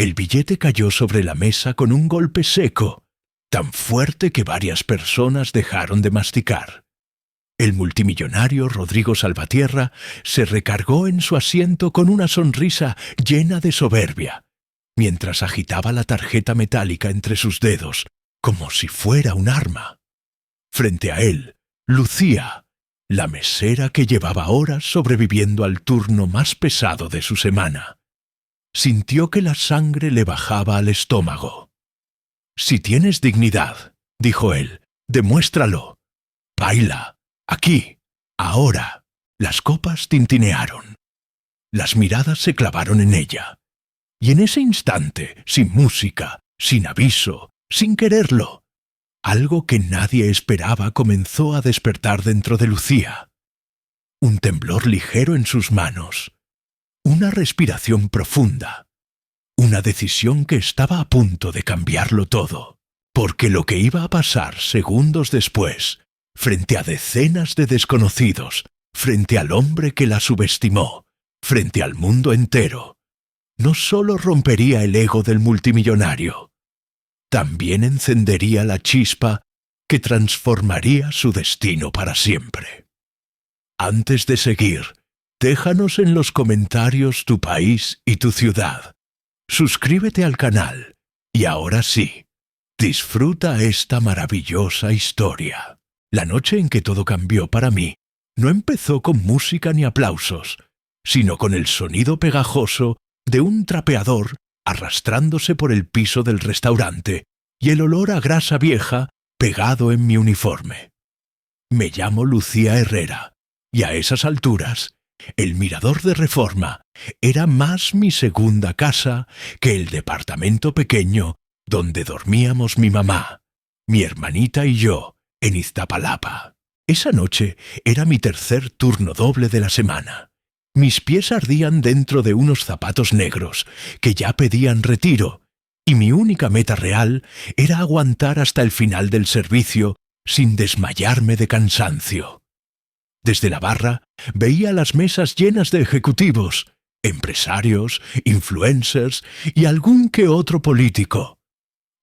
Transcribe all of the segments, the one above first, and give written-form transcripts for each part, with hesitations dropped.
El billete cayó sobre la mesa con un golpe seco, tan fuerte que varias personas dejaron de masticar. El multimillonario Rodrigo Salvatierra se recargó en su asiento con una sonrisa llena de soberbia, mientras agitaba la tarjeta metálica entre sus dedos, como si fuera un arma. Frente a él, Lucía, la mesera que llevaba horas sobreviviendo al turno más pesado de su semana. Sintió que la sangre le bajaba al estómago. «Si tienes dignidad», dijo él, «demuéstralo. Baila, aquí, ahora». Las copas tintinearon. Las miradas se clavaron en ella. Y en ese instante, sin música, sin aviso, sin quererlo, algo que nadie esperaba comenzó a despertar dentro de Lucía. Un temblor ligero en sus manos. Una respiración profunda. Una decisión que estaba a punto de cambiarlo todo. Porque lo que iba a pasar segundos después, frente a decenas de desconocidos, frente al hombre que la subestimó, frente al mundo entero, no solo rompería el ego del multimillonario, también encendería la chispa que transformaría su destino para siempre. Antes de seguir, déjanos en los comentarios tu país y tu ciudad. Suscríbete al canal. Y ahora sí, disfruta esta maravillosa historia. La noche en que todo cambió para mí no empezó con música ni aplausos, sino con el sonido pegajoso de un trapeador arrastrándose por el piso del restaurante y el olor a grasa vieja pegado en mi uniforme. Me llamo Lucía Herrera, y a esas alturas, el Mirador de Reforma era más mi segunda casa que el departamento pequeño donde dormíamos mi mamá, mi hermanita y yo en Iztapalapa. Esa noche era mi tercer turno doble de la semana. Mis pies ardían dentro de unos zapatos negros que ya pedían retiro, y mi única meta real era aguantar hasta el final del servicio sin desmayarme de cansancio. Desde la barra veía las mesas llenas de ejecutivos, empresarios, influencers y algún que otro político,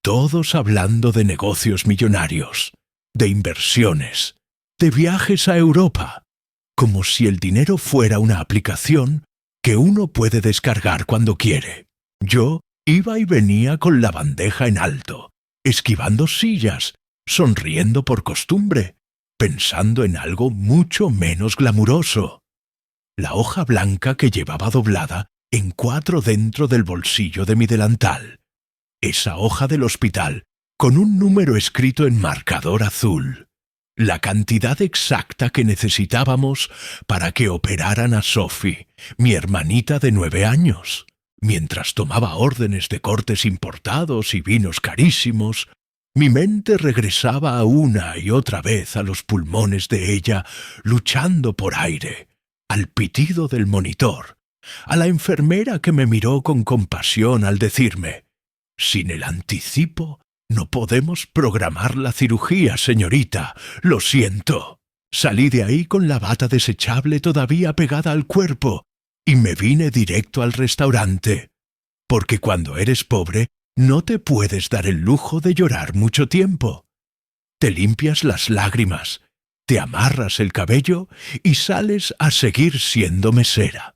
todos hablando de negocios millonarios, de inversiones, de viajes a Europa, como si el dinero fuera una aplicación que uno puede descargar cuando quiere. Yo iba y venía con la bandeja en alto, esquivando sillas, sonriendo por costumbre, pensando en algo mucho menos glamuroso. La hoja blanca que llevaba doblada en 4 dentro del bolsillo de mi delantal. Esa hoja del hospital con un número escrito en marcador azul. La cantidad exacta que necesitábamos para que operaran a Sophie, mi hermanita de 9 años. Mientras tomaba órdenes de cortes importados y vinos carísimos, mi mente regresaba una y otra vez a los pulmones de ella, luchando por aire, al pitido del monitor, a la enfermera que me miró con compasión al decirme: «Sin el anticipo no podemos programar la cirugía, señorita, lo siento». Salí de ahí con la bata desechable todavía pegada al cuerpo y me vine directo al restaurante, porque cuando eres pobre no te puedes dar el lujo de llorar mucho tiempo. Te limpias las lágrimas, te amarras el cabello y sales a seguir siendo mesera.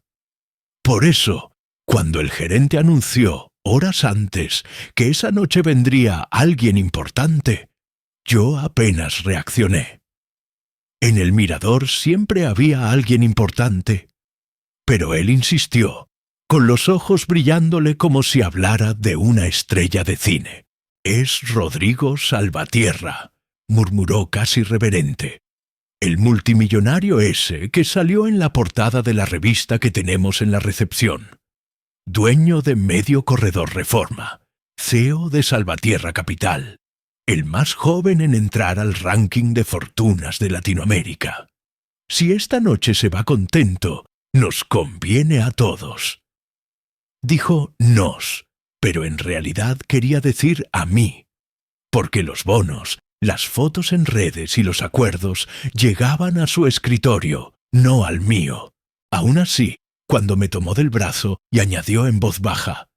Por eso, cuando el gerente anunció, horas antes, que esa noche vendría alguien importante, yo apenas reaccioné. En el Mirador siempre había alguien importante, pero él insistió, con los ojos brillándole como si hablara de una estrella de cine. «Es Rodrigo Salvatierra», murmuró casi reverente. «El multimillonario ese que salió en la portada de la revista que tenemos en la recepción. Dueño de Medio Corredor Reforma, CEO de Salvatierra Capital, el más joven en entrar al ranking de fortunas de Latinoamérica. Si esta noche se va contento, nos conviene a todos». Dijo «nos», pero en realidad quería decir a mí, porque los bonos, las fotos en redes y los acuerdos llegaban a su escritorio, no al mío. Aún así, cuando me tomó del brazo y añadió en voz baja: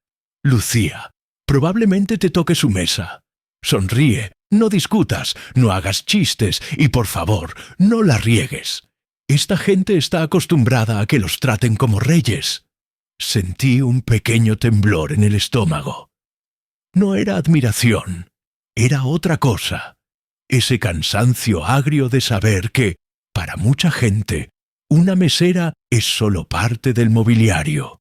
Lucía, probablemente te toque su mesa. Sonríe, no discutas, no hagas chistes y, por favor, no la riegues. Esta gente está acostumbrada a que los traten como reyes. Sentí un pequeño temblor en el estómago. No era admiración, era otra cosa. Ese cansancio agrio de saber que, para mucha gente, una mesera es solo parte del mobiliario.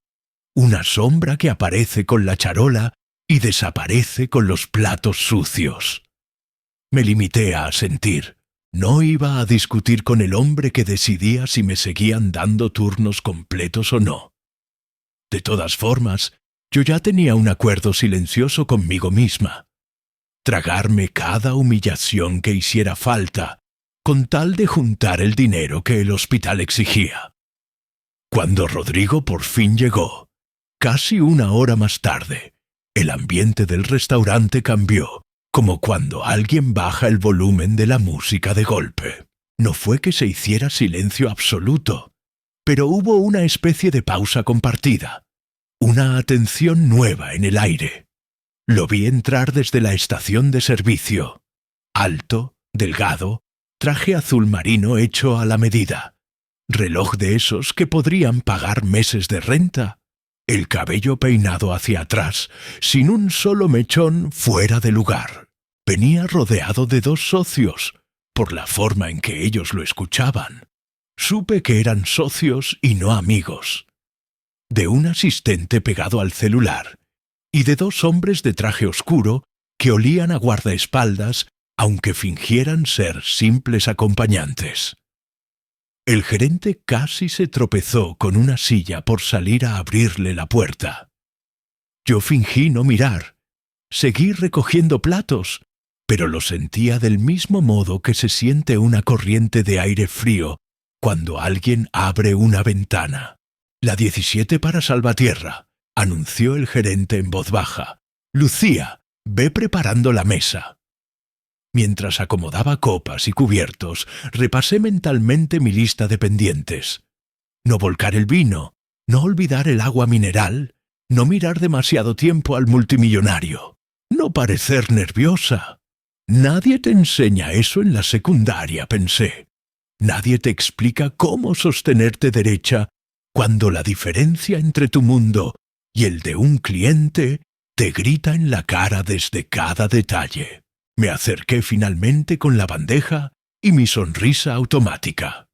Una sombra que aparece con la charola y desaparece con los platos sucios. Me limité a asentir. No iba a discutir con el hombre que decidía si me seguían dando turnos completos o no. De todas formas, yo ya tenía un acuerdo silencioso conmigo misma. Tragarme cada humillación que hiciera falta, con tal de juntar el dinero que el hospital exigía. Cuando Rodrigo por fin llegó, casi una hora más tarde, el ambiente del restaurante cambió, como cuando alguien baja el volumen de la música de golpe. No fue que se hiciera silencio absoluto, pero hubo una especie de pausa compartida, una atención nueva en el aire. Lo vi entrar desde la estación de servicio, alto, delgado, traje azul marino hecho a la medida, reloj de esos que podrían pagar meses de renta, el cabello peinado hacia atrás, sin un solo mechón fuera de lugar. Venía rodeado de dos socios, por la forma en que ellos lo escuchaban. Supe que eran socios y no amigos. De un asistente pegado al celular y de dos hombres de traje oscuro que olían a guardaespaldas aunque fingieran ser simples acompañantes. El gerente casi se tropezó con una silla por salir a abrirle la puerta. Yo fingí no mirar. Seguí recogiendo platos, pero lo sentía del mismo modo que se siente una corriente de aire frío cuando alguien abre una ventana. La 17 para Salvatierra, anunció el gerente en voz baja. Lucía, ve preparando la mesa. Mientras acomodaba copas y cubiertos, repasé mentalmente mi lista de pendientes. No volcar el vino, no olvidar el agua mineral, no mirar demasiado tiempo al multimillonario, no parecer nerviosa. Nadie te enseña eso en la secundaria, pensé. Nadie te explica cómo sostenerte derecha cuando la diferencia entre tu mundo y el de un cliente te grita en la cara desde cada detalle. Me acerqué finalmente con la bandeja y mi sonrisa automática.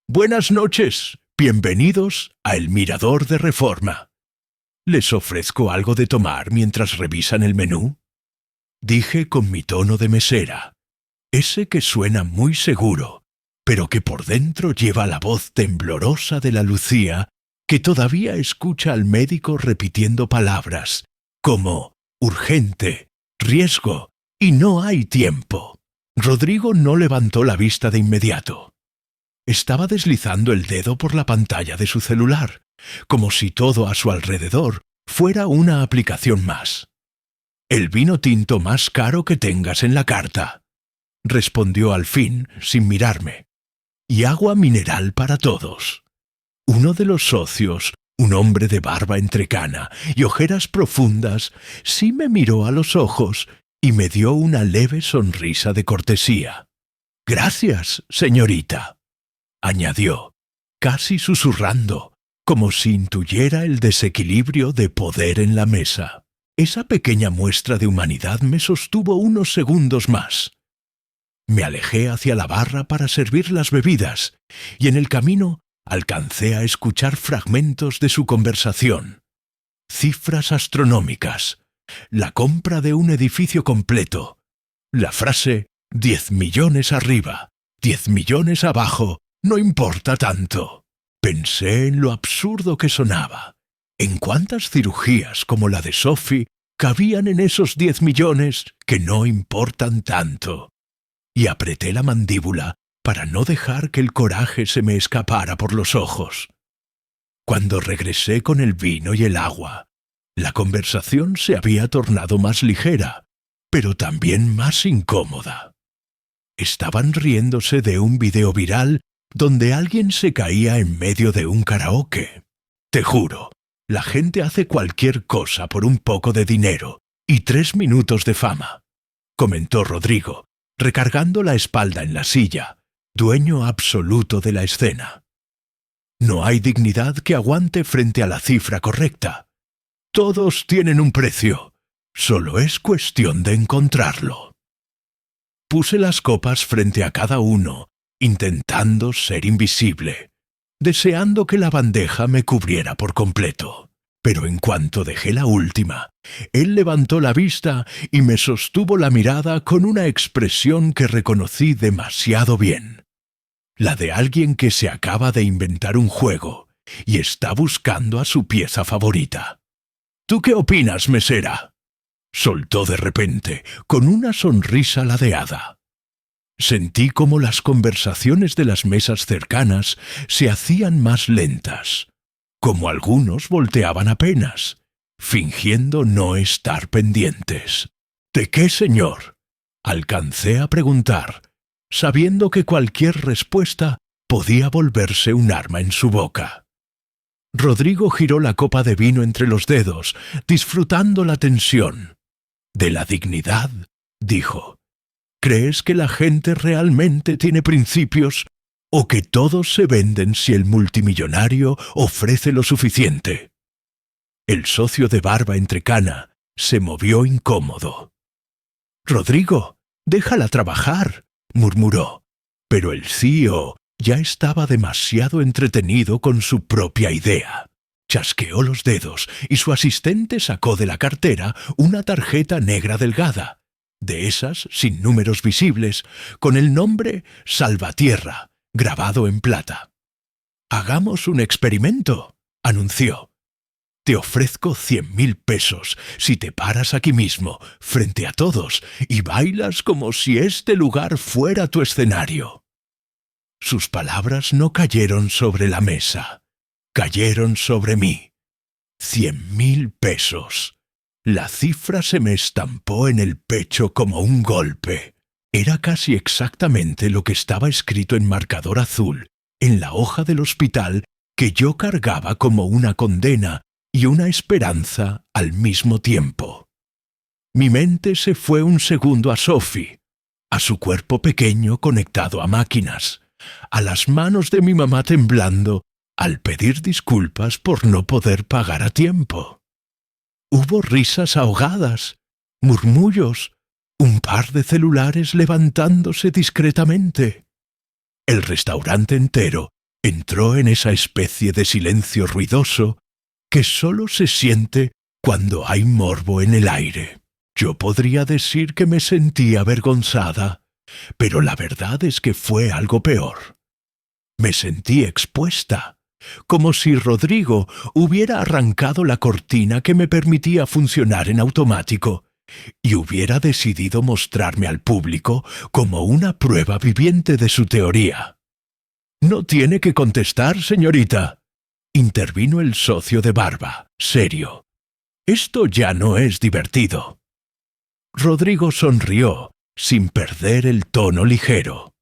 Buenas noches, bienvenidos a El Mirador de Reforma. ¿Les ofrezco algo de tomar mientras revisan el menú? Dije con mi tono de mesera, ese que suena muy seguro, pero que por dentro lleva la voz temblorosa de la Lucía que todavía escucha al médico repitiendo palabras como urgente, riesgo, y no hay tiempo. Rodrigo no levantó la vista de inmediato. Estaba deslizando el dedo por la pantalla de su celular, como si todo a su alrededor fuera una aplicación más. «El vino tinto más caro que tengas en la carta», respondió al fin, sin mirarme. «Y agua mineral para todos». Uno de los socios, un hombre de barba entrecana y ojeras profundas, sí me miró a los ojos y me dio una leve sonrisa de cortesía. «Gracias, señorita», añadió, casi susurrando, como si intuyera el desequilibrio de poder en la mesa. Esa pequeña muestra de humanidad me sostuvo unos segundos más. Me alejé hacia la barra para servir las bebidas, y en el camino alcancé a escuchar fragmentos de su conversación. Cifras astronómicas, la compra de un edificio completo, la frase 10 millones arriba, 10 millones abajo, no importa tanto. Pensé en lo absurdo que sonaba, en cuántas cirugías como la de Sophie cabían en esos 10 millones que no importan tanto, y apreté la mandíbula para no dejar que el coraje se me escapara por los ojos. Cuando regresé con el vino y el agua, la conversación se había tornado más ligera, pero también más incómoda. Estaban riéndose de un video viral donde alguien se caía en medio de un karaoke. Te juro, La gente hace cualquier cosa por un poco de dinero y 3 minutos de fama, comentó Rodrigo, recargando la espalda en la silla, dueño absoluto de la escena. No hay dignidad que aguante frente a la cifra correcta. Todos tienen un precio, solo es cuestión de encontrarlo. Puse las copas frente a cada uno, intentando ser invisible, deseando que la bandeja me cubriera por completo. Pero en cuanto dejé la última, él levantó la vista y me sostuvo la mirada con una expresión que reconocí demasiado bien. La de alguien que se acaba de inventar un juego y está buscando a su pieza favorita. ¿Tú qué opinas, mesera?, soltó de repente, con una sonrisa ladeada. Sentí como las conversaciones de las mesas cercanas se hacían más lentas, como algunos volteaban apenas, fingiendo no estar pendientes. ¿De qué, señor?, alcancé a preguntar, sabiendo que cualquier respuesta podía volverse un arma en su boca. Rodrigo giró la copa de vino entre los dedos, disfrutando la tensión. «De la dignidad», dijo. «¿Crees que la gente realmente tiene principios o que todos se venden si el multimillonario ofrece lo suficiente?» El socio de barba entrecana se movió incómodo. «Rodrigo, déjala trabajar», murmuró, pero el CEO ya estaba demasiado entretenido con su propia idea. Chasqueó los dedos y su asistente sacó de la cartera una tarjeta negra delgada, de esas sin números visibles, con el nombre Salvatierra, grabado en plata. «Hagamos un experimento», anunció. «Te ofrezco 100.000 pesos si te paras aquí mismo, frente a todos, y bailas como si este lugar fuera tu escenario». Sus palabras no cayeron sobre la mesa, cayeron sobre mí. 100.000 pesos. La cifra se me estampó en el pecho como un golpe. Era casi exactamente lo que estaba escrito en marcador azul, en la hoja del hospital que yo cargaba como una condena y una esperanza al mismo tiempo. Mi mente se fue un segundo a Sophie, a su cuerpo pequeño conectado a máquinas, a las manos de mi mamá temblando al pedir disculpas por no poder pagar a tiempo. Hubo risas ahogadas, murmullos, un par de celulares levantándose discretamente. El restaurante entero entró en esa especie de silencio ruidoso que solo se siente cuando hay morbo en el aire. Yo podría decir que me sentí avergonzada, pero la verdad es que fue algo peor. Me sentí expuesta, como si Rodrigo hubiera arrancado la cortina que me permitía funcionar en automático y hubiera decidido mostrarme al público como una prueba viviente de su teoría. «No tiene que contestar, señorita», intervino el socio de barba, serio. «Esto ya no es divertido». Rodrigo sonrió, sin perder el tono ligero.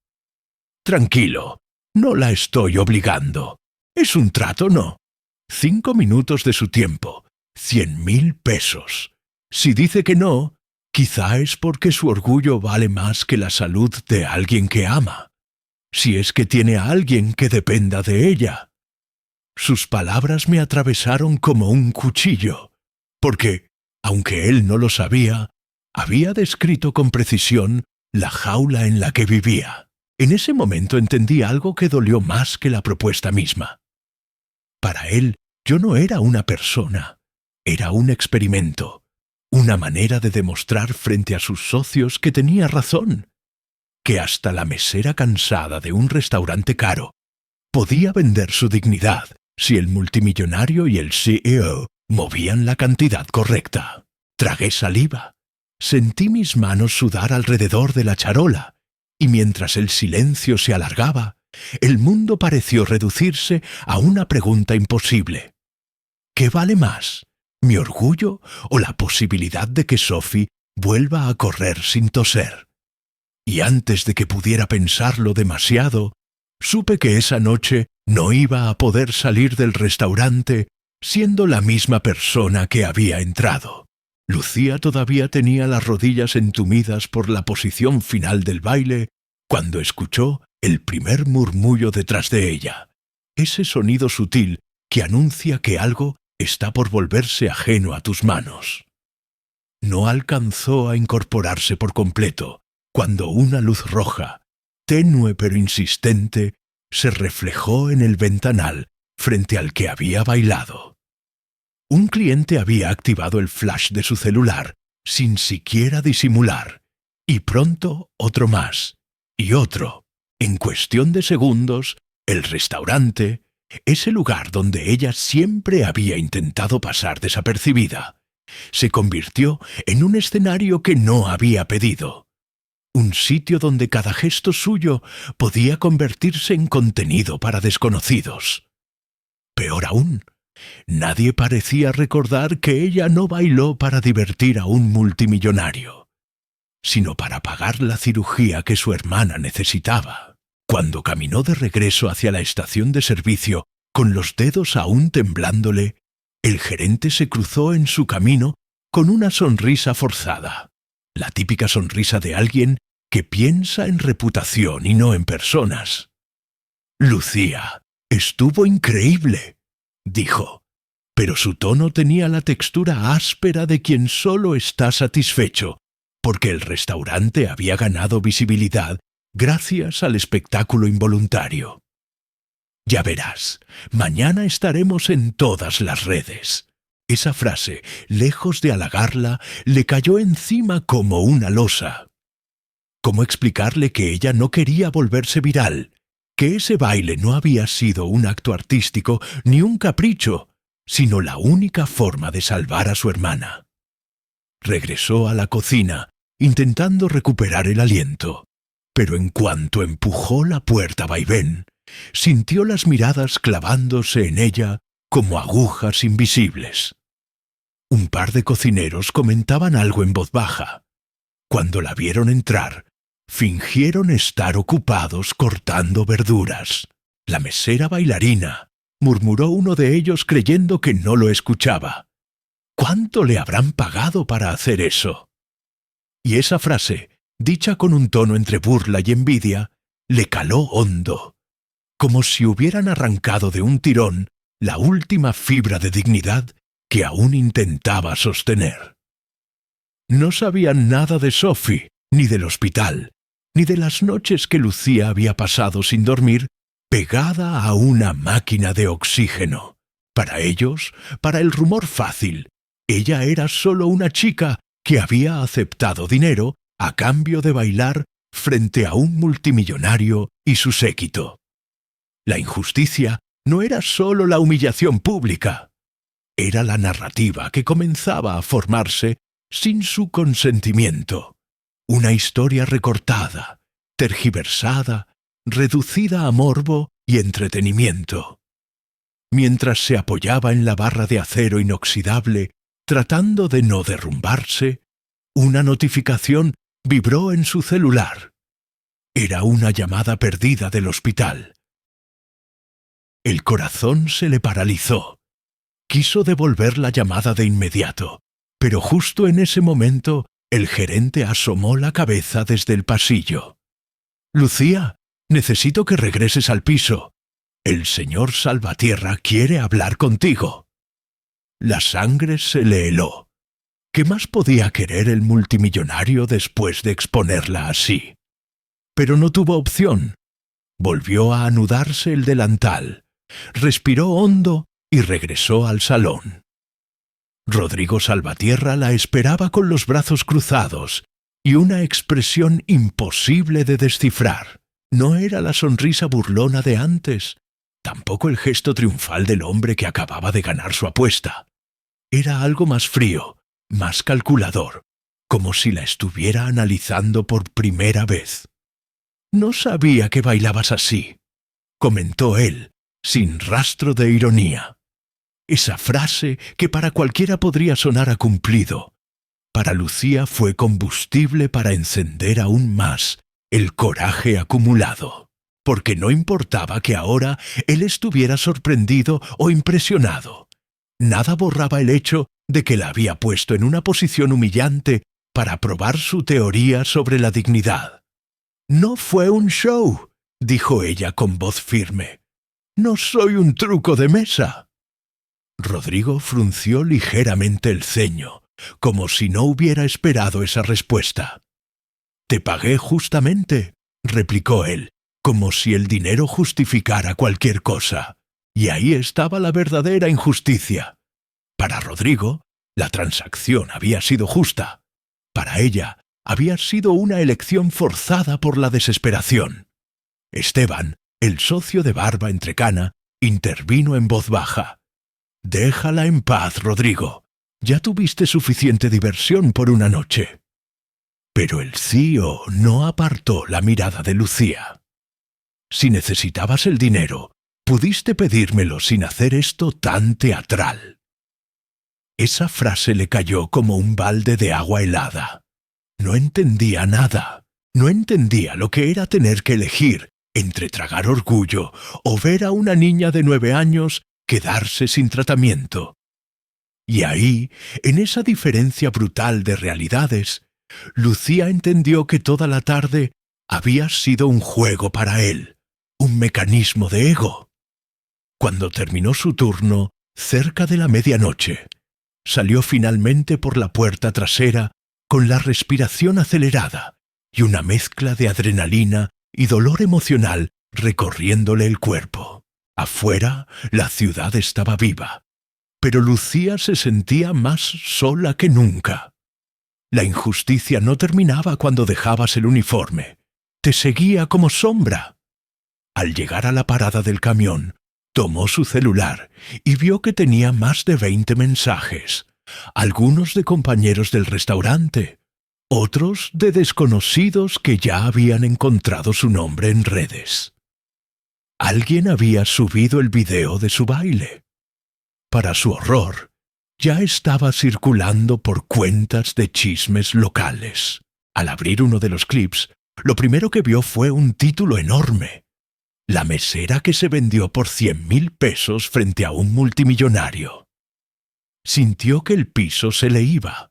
«Tranquilo, no la estoy obligando. Es un trato, ¿no? 5 minutos de su tiempo, 100.000 pesos. Si dice que no, quizá es porque su orgullo vale más que la salud de alguien que ama. Si es que tiene a alguien que dependa de ella». Sus palabras me atravesaron como un cuchillo, porque, aunque él no lo sabía, había descrito con precisión la jaula en la que vivía. En ese momento entendí algo que dolió más que la propuesta misma. Para él, yo no era una persona, era un experimento, una manera de demostrar frente a sus socios que tenía razón, que hasta la mesera cansada de un restaurante caro podía vender su dignidad si el multimillonario y el CEO movían la cantidad correcta. Tragué saliva, sentí mis manos sudar alrededor de la charola, y mientras el silencio se alargaba, el mundo pareció reducirse a una pregunta imposible. ¿Qué vale más, mi orgullo o la posibilidad de que Sophie vuelva a correr sin toser? Y antes de que pudiera pensarlo demasiado, supe que esa noche no iba a poder salir del restaurante siendo la misma persona que había entrado. Lucía todavía tenía las rodillas entumidas por la posición final del baile cuando escuchó el primer murmullo detrás de ella, ese sonido sutil que anuncia que algo está por volverse ajeno a tus manos. No alcanzó a incorporarse por completo cuando una luz roja, tenue pero insistente, se reflejó en el ventanal frente al que había bailado. Un cliente había activado el flash de su celular sin siquiera disimular, y pronto otro más, y otro. En cuestión de segundos, el restaurante, ese lugar donde ella siempre había intentado pasar desapercibida, se convirtió en un escenario que no había pedido. Un sitio donde cada gesto suyo podía convertirse en contenido para desconocidos. Peor aún, nadie parecía recordar que ella no bailó para divertir a un multimillonario, sino para pagar la cirugía que su hermana necesitaba. Cuando caminó de regreso hacia la estación de servicio, con los dedos aún temblándole, el gerente se cruzó en su camino con una sonrisa forzada, la típica sonrisa de alguien que piensa en reputación y no en personas. «Lucía, estuvo increíble», dijo, pero su tono tenía la textura áspera de quien solo está satisfecho, porque el restaurante había ganado visibilidad gracias al espectáculo involuntario. «Ya verás, mañana estaremos en todas las redes». Esa frase, lejos de halagarla, le cayó encima como una losa. ¿Cómo explicarle que ella no quería volverse viral? Que ese baile no había sido un acto artístico ni un capricho, sino la única forma de salvar a su hermana. Regresó a la cocina, intentando recuperar el aliento, pero en cuanto empujó la puerta vaivén, sintió las miradas clavándose en ella como agujas invisibles. Un par de cocineros comentaban algo en voz baja. Cuando la vieron entrar, fingieron estar ocupados cortando verduras. «La mesera bailarina», murmuró uno de ellos creyendo que no lo escuchaba. «¿Cuánto le habrán pagado para hacer eso?» Y esa frase, dicha con un tono entre burla y envidia, le caló hondo, como si hubieran arrancado de un tirón la última fibra de dignidad que aún intentaba sostener. No sabían nada de Sophie, ni del hospital, ni de las noches que Lucía había pasado sin dormir, pegada a una máquina de oxígeno. Para ellos, para el rumor fácil, ella era solo una chica que había aceptado dinero a cambio de bailar frente a un multimillonario y su séquito. La injusticia no era solo la humillación pública, era la narrativa que comenzaba a formarse sin su consentimiento. Una historia recortada, tergiversada, reducida a morbo y entretenimiento. Mientras se apoyaba en la barra de acero inoxidable, tratando de no derrumbarse, una notificación vibró en su celular. Era una llamada perdida del hospital. El corazón se le paralizó. Quiso devolver la llamada de inmediato, pero justo en ese momento el gerente asomó la cabeza desde el pasillo. «Lucía, necesito que regreses al piso. El señor Salvatierra quiere hablar contigo». La sangre se le heló. ¿Qué más podía querer el multimillonario después de exponerla así? Pero no tuvo opción. Volvió a anudarse el delantal, respiró hondo y regresó al salón. Rodrigo Salvatierra la esperaba con los brazos cruzados y una expresión imposible de descifrar. No era la sonrisa burlona de antes, tampoco el gesto triunfal del hombre que acababa de ganar su apuesta. Era algo más frío, más calculador, como si la estuviera analizando por primera vez. «No sabía que bailabas así», comentó él, sin rastro de ironía. Esa frase que para cualquiera podría sonar a cumplido, para Lucía fue combustible para encender aún más el coraje acumulado, porque no importaba que ahora él estuviera sorprendido o impresionado. Nada borraba el hecho de que la había puesto en una posición humillante para probar su teoría sobre la dignidad. «No fue un show», dijo ella con voz firme. «No soy un truco de mesa». Rodrigo frunció ligeramente el ceño, como si no hubiera esperado esa respuesta. «Te pagué justamente», replicó él, como si el dinero justificara cualquier cosa. Y ahí estaba la verdadera injusticia. Para Rodrigo, la transacción había sido justa. Para ella, había sido una elección forzada por la desesperación. Esteban, el socio de barba entrecana, intervino en voz baja. «Déjala en paz, Rodrigo. Ya tuviste suficiente diversión por una noche». Pero el CEO no apartó la mirada de Lucía. «Si necesitabas el dinero, pudiste pedírmelo sin hacer esto tan teatral». Esa frase le cayó como un balde de agua helada. No entendía nada. No entendía lo que era tener que elegir entre tragar orgullo o ver a una niña de 9 años quedarse sin tratamiento. Y ahí, en esa diferencia brutal de realidades, Lucía entendió que toda la tarde había sido un juego para él, un mecanismo de ego. Cuando terminó su turno, cerca de la medianoche, salió finalmente por la puerta trasera con la respiración acelerada y una mezcla de adrenalina y dolor emocional recorriéndole el cuerpo. Afuera, la ciudad estaba viva, pero Lucía se sentía más sola que nunca. La injusticia no terminaba cuando dejabas el uniforme. Te seguía como sombra. Al llegar a la parada del camión, tomó su celular y vio que tenía más de 20 mensajes, algunos de compañeros del restaurante, otros de desconocidos que ya habían encontrado su nombre en redes. Alguien había subido el video de su baile. Para su horror, ya estaba circulando por cuentas de chismes locales. Al abrir uno de los clips, lo primero que vio fue un título enorme: «La mesera que se vendió por 100.000 pesos frente a un multimillonario». Sintió que el piso se le iba.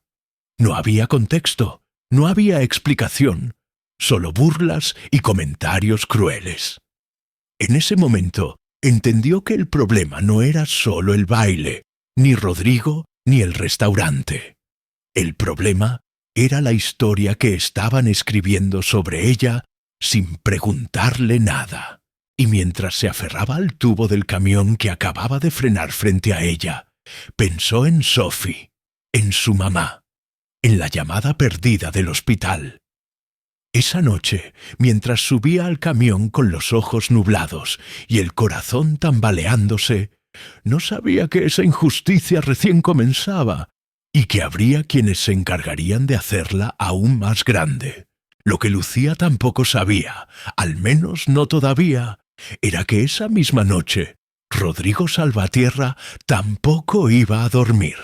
No había contexto, no había explicación, solo burlas y comentarios crueles. En ese momento, entendió que el problema no era solo el baile, ni Rodrigo, ni el restaurante. El problema era la historia que estaban escribiendo sobre ella sin preguntarle nada. Y mientras se aferraba al tubo del camión que acababa de frenar frente a ella, pensó en Sophie, en su mamá, en la llamada perdida del hospital. Esa noche, mientras subía al camión con los ojos nublados y el corazón tambaleándose, no sabía que esa injusticia recién comenzaba y que habría quienes se encargarían de hacerla aún más grande. Lo que Lucía tampoco sabía, al menos no todavía, era que esa misma noche Rodrigo Salvatierra tampoco iba a dormir,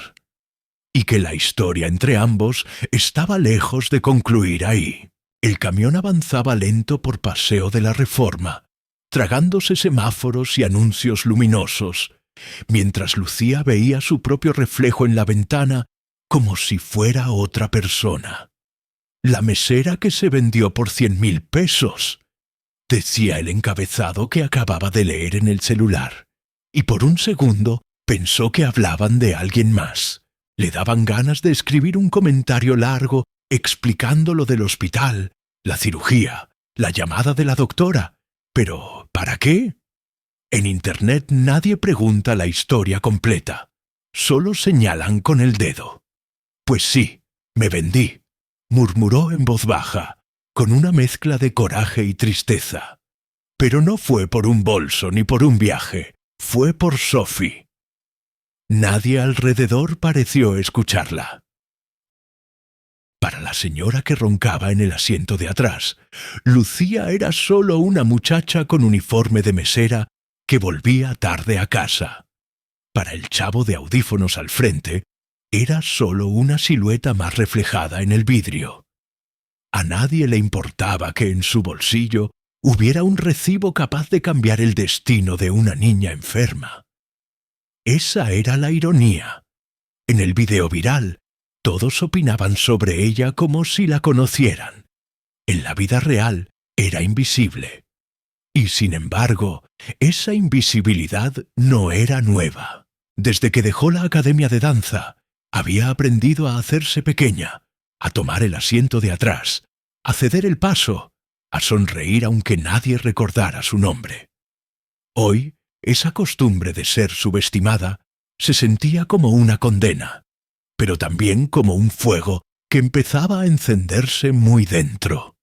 y que la historia entre ambos estaba lejos de concluir ahí. El camión avanzaba lento por Paseo de la Reforma, tragándose semáforos y anuncios luminosos, mientras Lucía veía su propio reflejo en la ventana como si fuera otra persona. «La mesera que se vendió por 100.000 pesos», decía el encabezado que acababa de leer en el celular, y por un segundo pensó que hablaban de alguien más. Le daban ganas de escribir un comentario largo explicando lo del hospital, la cirugía, la llamada de la doctora. Pero, ¿para qué? En Internet nadie pregunta la historia completa. Solo señalan con el dedo. «Pues sí, me vendí», murmuró en voz baja, con una mezcla de coraje y tristeza. Pero no fue por un bolso ni por un viaje, fue por Sophie. Nadie alrededor pareció escucharla. Para la señora que roncaba en el asiento de atrás, Lucía era solo una muchacha con uniforme de mesera que volvía tarde a casa. Para el chavo de audífonos al frente, era solo una silueta más reflejada en el vidrio. A nadie le importaba que en su bolsillo hubiera un recibo capaz de cambiar el destino de una niña enferma. Esa era la ironía. En el video viral, todos opinaban sobre ella como si la conocieran. En la vida real, era invisible. Y sin embargo, esa invisibilidad no era nueva. Desde que dejó la academia de danza, había aprendido a hacerse pequeña, a tomar el asiento de atrás, a ceder el paso, a sonreír aunque nadie recordara su nombre. Hoy, esa costumbre de ser subestimada se sentía como una condena, pero también como un fuego que empezaba a encenderse muy dentro.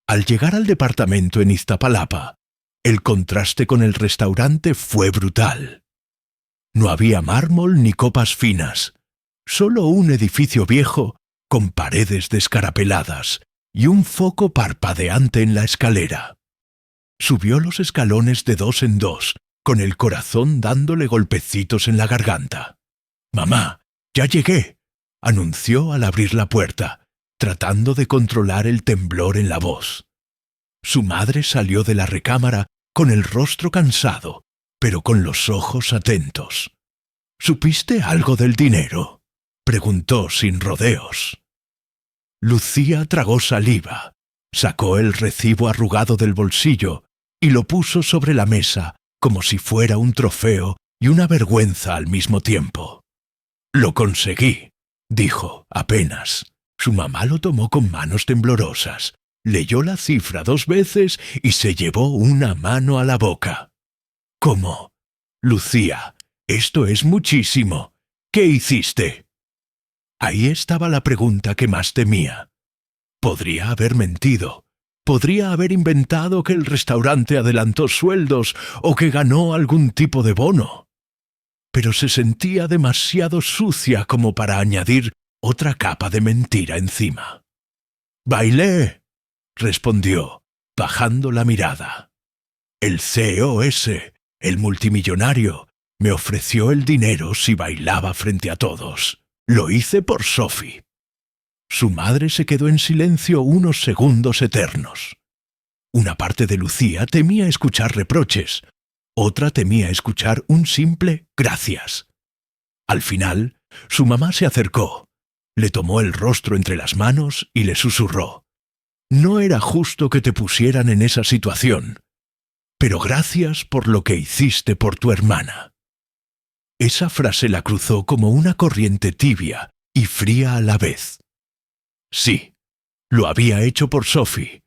Al llegar al departamento en Iztapalapa, el contraste con el restaurante fue brutal. No había mármol ni copas finas, solo un edificio viejo con paredes descarapeladas y un foco parpadeante en la escalera. Subió los escalones de 2 en 2, con el corazón dándole golpecitos en la garganta. «Mamá, ya llegué», anunció al abrir la puerta, tratando de controlar el temblor en la voz. Su madre salió de la recámara con el rostro cansado, pero con los ojos atentos. «¿Supiste algo del dinero?», preguntó sin rodeos. Lucía tragó saliva, sacó el recibo arrugado del bolsillo y lo puso sobre la mesa como si fuera un trofeo y una vergüenza al mismo tiempo. «Lo conseguí», dijo apenas. Su mamá lo tomó con manos temblorosas, leyó la cifra 2 veces y se llevó una mano a la boca. «¿Cómo? Lucía, esto es muchísimo. ¿Qué hiciste?». Ahí estaba la pregunta que más temía. Podría haber mentido. Podría haber inventado que el restaurante adelantó sueldos o que ganó algún tipo de bono. Pero se sentía demasiado sucia como para añadir otra capa de mentira encima. «Bailé», respondió, bajando la mirada. «El COS, el multimillonario, me ofreció el dinero si bailaba frente a todos. Lo hice por Sophie». Su madre se quedó en silencio unos segundos eternos. Una parte de Lucía temía escuchar reproches, otra temía escuchar un simple «gracias». Al final, su mamá se acercó, le tomó el rostro entre las manos y le susurró: «No era justo que te pusieran en esa situación, pero gracias por lo que hiciste por tu hermana». Esa frase la cruzó como una corriente tibia y fría a la vez. Sí, lo había hecho por Sophie,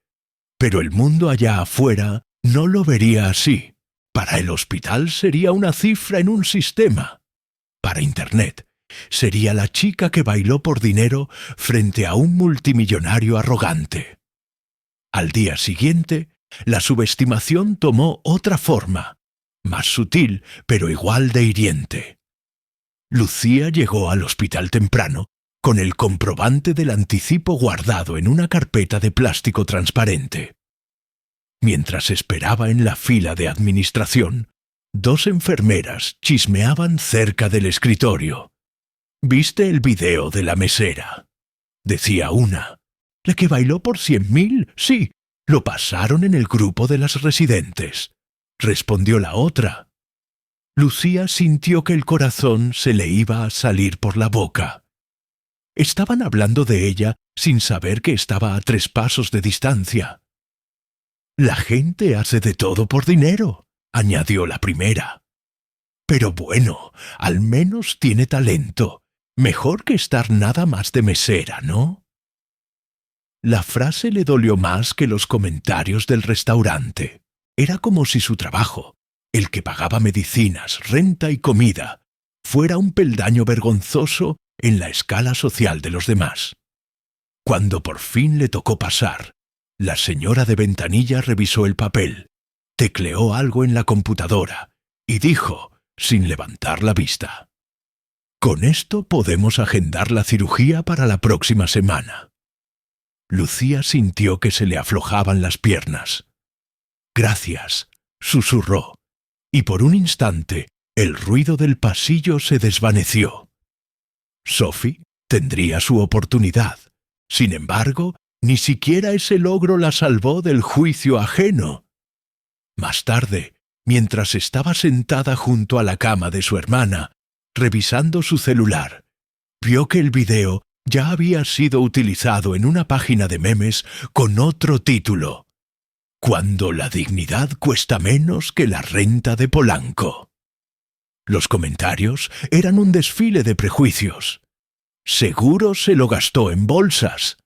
pero el mundo allá afuera no lo vería así. Para el hospital sería una cifra en un sistema. Para Internet sería la chica que bailó por dinero frente a un multimillonario arrogante. Al día siguiente, la subestimación tomó otra forma, más sutil pero igual de hiriente. Lucía llegó al hospital temprano con el comprobante del anticipo guardado en una carpeta de plástico transparente. Mientras esperaba en la fila de administración, 2 enfermeras chismeaban cerca del escritorio. «¿Viste el video de la mesera?», decía una. «¿La que bailó por 100.000? Sí, lo pasaron en el grupo de las residentes», respondió la otra. Lucía sintió que el corazón se le iba a salir por la boca. Estaban hablando de ella sin saber que estaba a 3 pasos de distancia. «La gente hace de todo por dinero», añadió la primera. «Pero bueno, al menos tiene talento. Mejor que estar nada más de mesera, ¿no?». La frase le dolió más que los comentarios del restaurante. Era como si su trabajo, el que pagaba medicinas, renta y comida, fuera un peldaño vergonzoso en la escala social de los demás. Cuando por fin le tocó pasar, la señora de ventanilla revisó el papel, tecleó algo en la computadora y dijo, sin levantar la vista: «Con esto podemos agendar la cirugía para la próxima semana». Lucía sintió que se le aflojaban las piernas. «Gracias», susurró, y por un instante el ruido del pasillo se desvaneció. Sophie tendría su oportunidad. Sin embargo, ni siquiera ese logro la salvó del juicio ajeno. Más tarde, mientras estaba sentada junto a la cama de su hermana, revisando su celular, vio que el video ya había sido utilizado en una página de memes con otro título: Cuando la dignidad cuesta menos que la renta de Polanco. Los comentarios eran un desfile de prejuicios. Seguro se lo gastó en bolsas.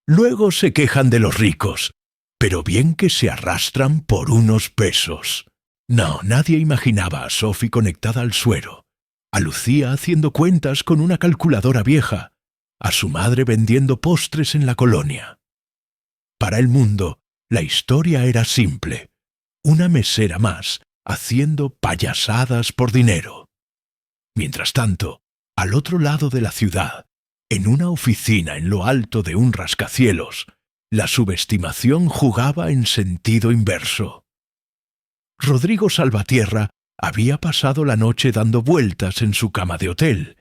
Luego se quejan de los ricos, pero bien que se arrastran por unos pesos. No, nadie imaginaba a Sophie conectada al suero, a Lucía haciendo cuentas con una calculadora vieja, a su madre vendiendo postres en la colonia. Para el mundo, la historia era simple: una mesera más haciendo payasadas por dinero. Mientras tanto, al otro lado de la ciudad, en una oficina en lo alto de un rascacielos, la subestimación jugaba en sentido inverso. Rodrigo Salvatierra había pasado la noche dando vueltas en su cama de hotel,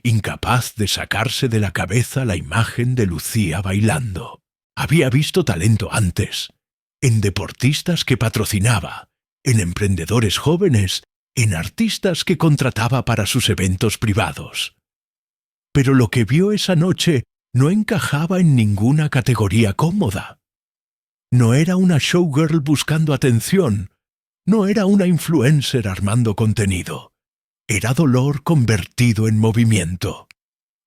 incapaz de sacarse de la cabeza la imagen de Lucía bailando. Había visto talento antes, en deportistas que patrocinaba, en emprendedores jóvenes, en artistas que contrataba para sus eventos privados. Pero lo que vio esa noche no encajaba en ninguna categoría cómoda. No era una showgirl buscando atención, no era una influencer armando contenido. Era dolor convertido en movimiento.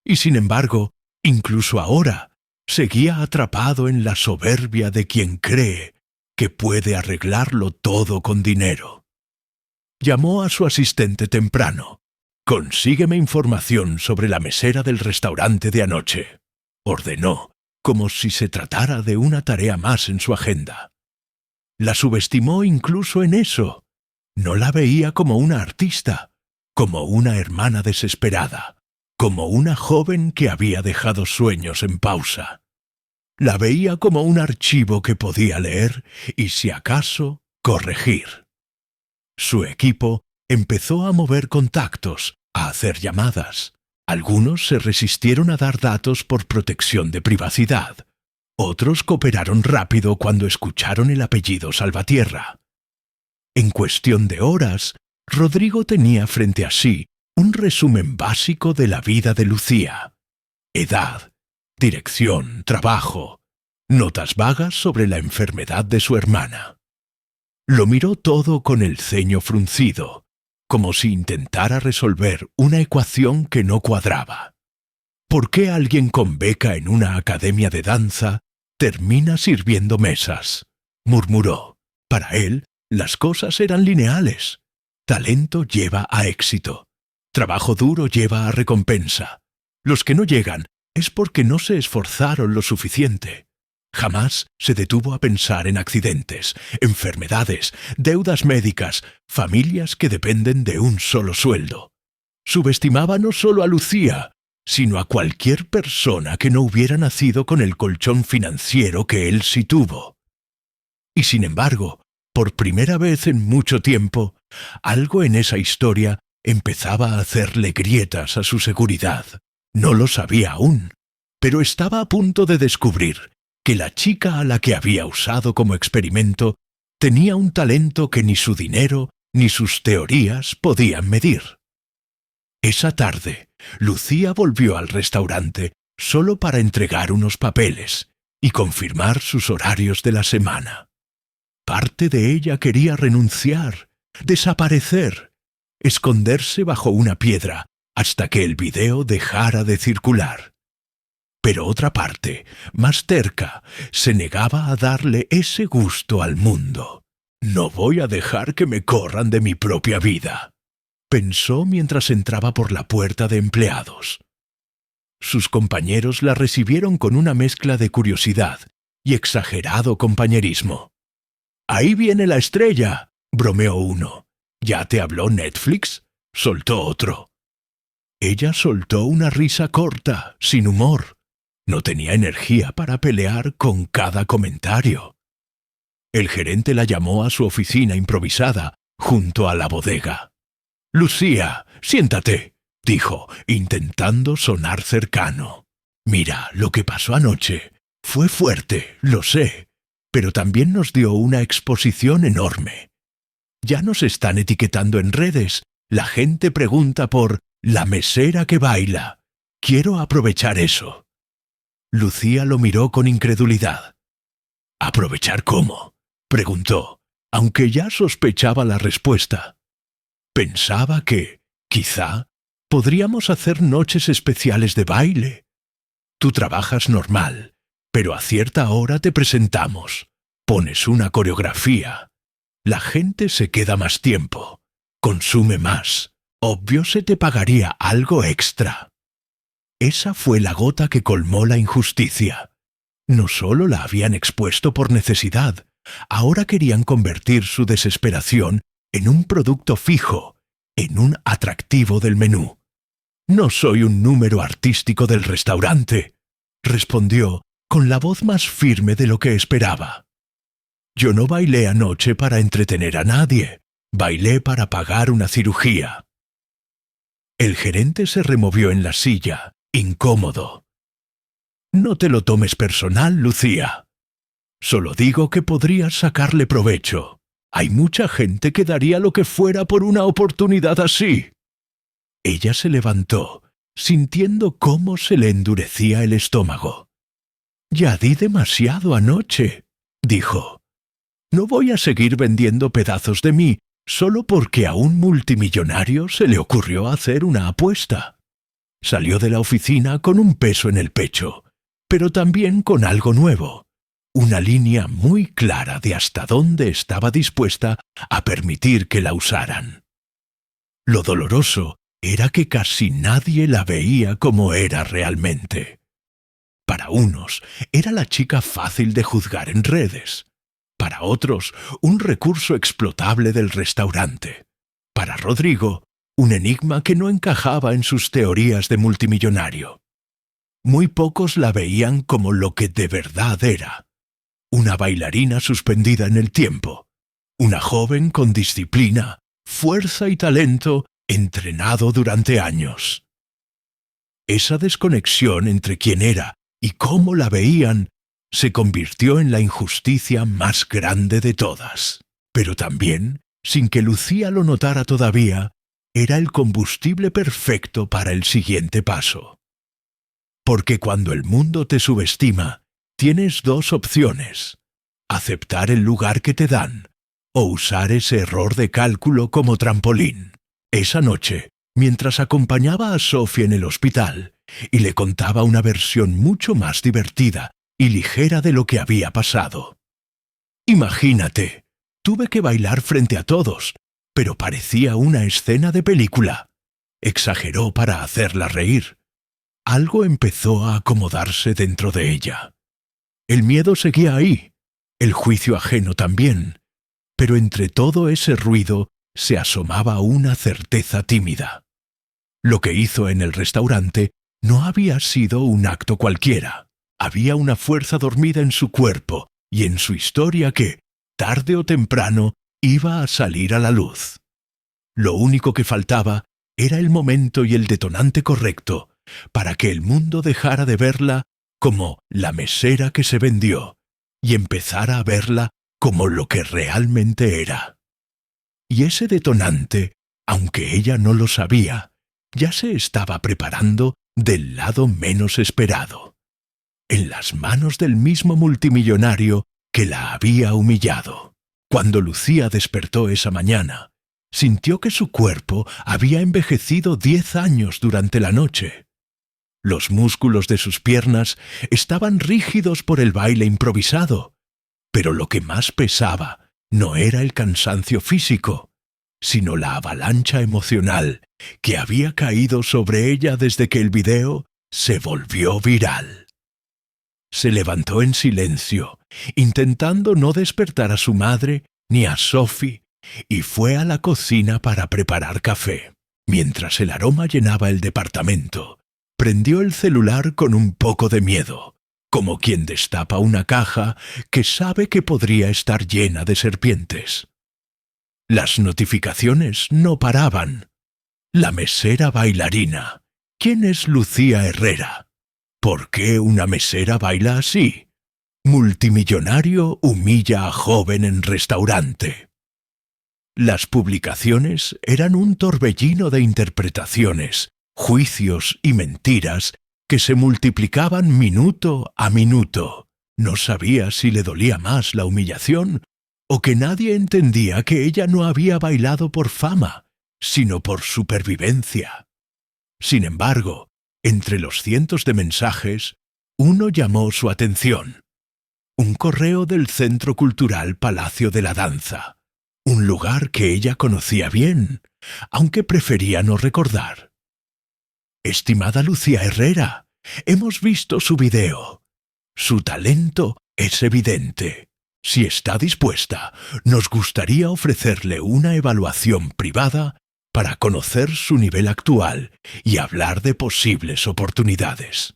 Y sin embargo, incluso ahora, seguía atrapado en la soberbia de quien cree que puede arreglarlo todo con dinero. Llamó a su asistente temprano. «Consígueme información sobre la mesera del restaurante de anoche», ordenó, como si se tratara de una tarea más en su agenda. La subestimó incluso en eso. No la veía como una artista, como una hermana desesperada, como una joven que había dejado sueños en pausa. La veía como un archivo que podía leer y, si acaso, corregir. Su equipo empezó a mover contactos, a hacer llamadas. Algunos se resistieron a dar datos por protección de privacidad. Otros cooperaron rápido cuando escucharon el apellido Salvatierra. En cuestión de horas, Rodrigo tenía frente a sí un resumen básico de la vida de Lucía. Edad, dirección, trabajo, notas vagas sobre la enfermedad de su hermana. Lo miró todo con el ceño fruncido, como si intentara resolver una ecuación que no cuadraba. ¿Por qué alguien con beca en una academia de danza termina sirviendo mesas?, murmuró. Para él, las cosas eran lineales. Talento lleva a éxito. Trabajo duro lleva a recompensa. Los que no llegan es porque no se esforzaron lo suficiente. Jamás se detuvo a pensar en accidentes, enfermedades, deudas médicas, familias que dependen de un solo sueldo. Subestimaba no solo a Lucía, sino a cualquier persona que no hubiera nacido con el colchón financiero que él sí tuvo. Y sin embargo, por primera vez en mucho tiempo, algo en esa historia empezaba a hacerle grietas a su seguridad. No lo sabía aún, pero estaba a punto de descubrir que la chica a la que había usado como experimento tenía un talento que ni su dinero ni sus teorías podían medir. Esa tarde, Lucía volvió al restaurante solo para entregar unos papeles y confirmar sus horarios de la semana. Parte de ella quería renunciar, desaparecer, esconderse bajo una piedra hasta que el video dejara de circular. Pero otra parte, más terca, se negaba a darle ese gusto al mundo. «No voy a dejar que me corran de mi propia vida», pensó mientras entraba por la puerta de empleados. Sus compañeros la recibieron con una mezcla de curiosidad y exagerado compañerismo. «Ahí viene la estrella», bromeó uno. «¿Ya te habló Netflix?», soltó otro. Ella soltó una risa corta, sin humor. No tenía energía para pelear con cada comentario. El gerente la llamó a su oficina improvisada, junto a la bodega. «Lucía, siéntate», dijo, intentando sonar cercano. «Mira, lo que pasó anoche fue fuerte, lo sé, pero también nos dio una exposición enorme. Ya nos están etiquetando en redes. La gente pregunta por la mesera que baila. Quiero aprovechar eso». Lucía lo miró con incredulidad. «¿Aprovechar cómo?», preguntó, aunque ya sospechaba la respuesta. Pensaba que, quizá, podríamos hacer noches especiales de baile. Tú trabajas normal, pero a cierta hora te presentamos. Pones una coreografía. La gente se queda más tiempo, consume más. Obvio se te pagaría algo extra». Esa fue la gota que colmó la injusticia. No solo la habían expuesto por necesidad, ahora querían convertir su desesperación en un producto fijo, en un atractivo del menú. «No soy un número artístico del restaurante», respondió con la voz más firme de lo que esperaba. «Yo no bailé anoche para entretener a nadie, bailé para pagar una cirugía». El gerente se removió en la silla, incómodo. «No te lo tomes personal, Lucía. Solo digo que podrías sacarle provecho. Hay mucha gente que daría lo que fuera por una oportunidad así». Ella se levantó, sintiendo cómo se le endurecía el estómago. «Ya di demasiado anoche», dijo. «No voy a seguir vendiendo pedazos de mí solo porque a un multimillonario se le ocurrió hacer una apuesta». Salió de la oficina con un peso en el pecho, pero también con algo nuevo, una línea muy clara de hasta dónde estaba dispuesta a permitir que la usaran. Lo doloroso era que casi nadie la veía como era realmente. Para unos, era la chica fácil de juzgar en redes. Para otros, un recurso explotable del restaurante. Para Rodrigo, un enigma que no encajaba en sus teorías de multimillonario. Muy pocos la veían como lo que de verdad era. Una bailarina suspendida en el tiempo. Una joven con disciplina, fuerza y talento entrenado durante años. Esa desconexión entre quién era y cómo la veían se convirtió en la injusticia más grande de todas. Pero también, sin que Lucía lo notara todavía, era el combustible perfecto para el siguiente paso. Porque cuando el mundo te subestima, tienes dos opciones: aceptar el lugar que te dan o usar ese error de cálculo como trampolín. Esa noche, mientras acompañaba a Sofía en el hospital y le contaba una versión mucho más divertida y ligera de lo que había pasado. «Imagínate, tuve que bailar frente a todos, pero parecía una escena de película», exageró para hacerla reír. Algo empezó a acomodarse dentro de ella. El miedo seguía ahí, el juicio ajeno también, pero entre todo ese ruido se asomaba una certeza tímida. Lo que hizo en el restaurante no había sido un acto cualquiera. Había una fuerza dormida en su cuerpo y en su historia que, tarde o temprano, iba a salir a la luz. Lo único que faltaba era el momento y el detonante correcto para que el mundo dejara de verla como la mesera que se vendió y empezara a verla como lo que realmente era. Y ese detonante, aunque ella no lo sabía, ya se estaba preparando del lado menos esperado, en las manos del mismo multimillonario que la había humillado. Cuando Lucía despertó esa mañana, sintió que su cuerpo había envejecido 10 años durante la noche. Los músculos de sus piernas estaban rígidos por el baile improvisado, pero lo que más pesaba no era el cansancio físico, sino la avalancha emocional que había caído sobre ella desde que el video se volvió viral. Se levantó en silencio, intentando no despertar a su madre ni a Sophie, y fue a la cocina para preparar café. Mientras el aroma llenaba el departamento, prendió el celular con un poco de miedo, como quien destapa una caja que sabe que podría estar llena de serpientes. Las notificaciones no paraban. La mesera bailarina. ¿Quién es Lucía Herrera? ¿Por qué una mesera baila así? Multimillonario humilla a joven en restaurante. Las publicaciones eran un torbellino de interpretaciones, juicios y mentiras que se multiplicaban minuto a minuto. No sabía si le dolía más la humillación o que nadie entendía que ella no había bailado por fama, sino por supervivencia. Sin embargo, entre los cientos de mensajes, uno llamó su atención. Un correo del Centro Cultural Palacio de la Danza, un lugar que ella conocía bien, aunque prefería no recordar. Estimada Lucía Herrera, hemos visto su video. Su talento es evidente. Si está dispuesta, nos gustaría ofrecerle una evaluación privada para conocer su nivel actual y hablar de posibles oportunidades.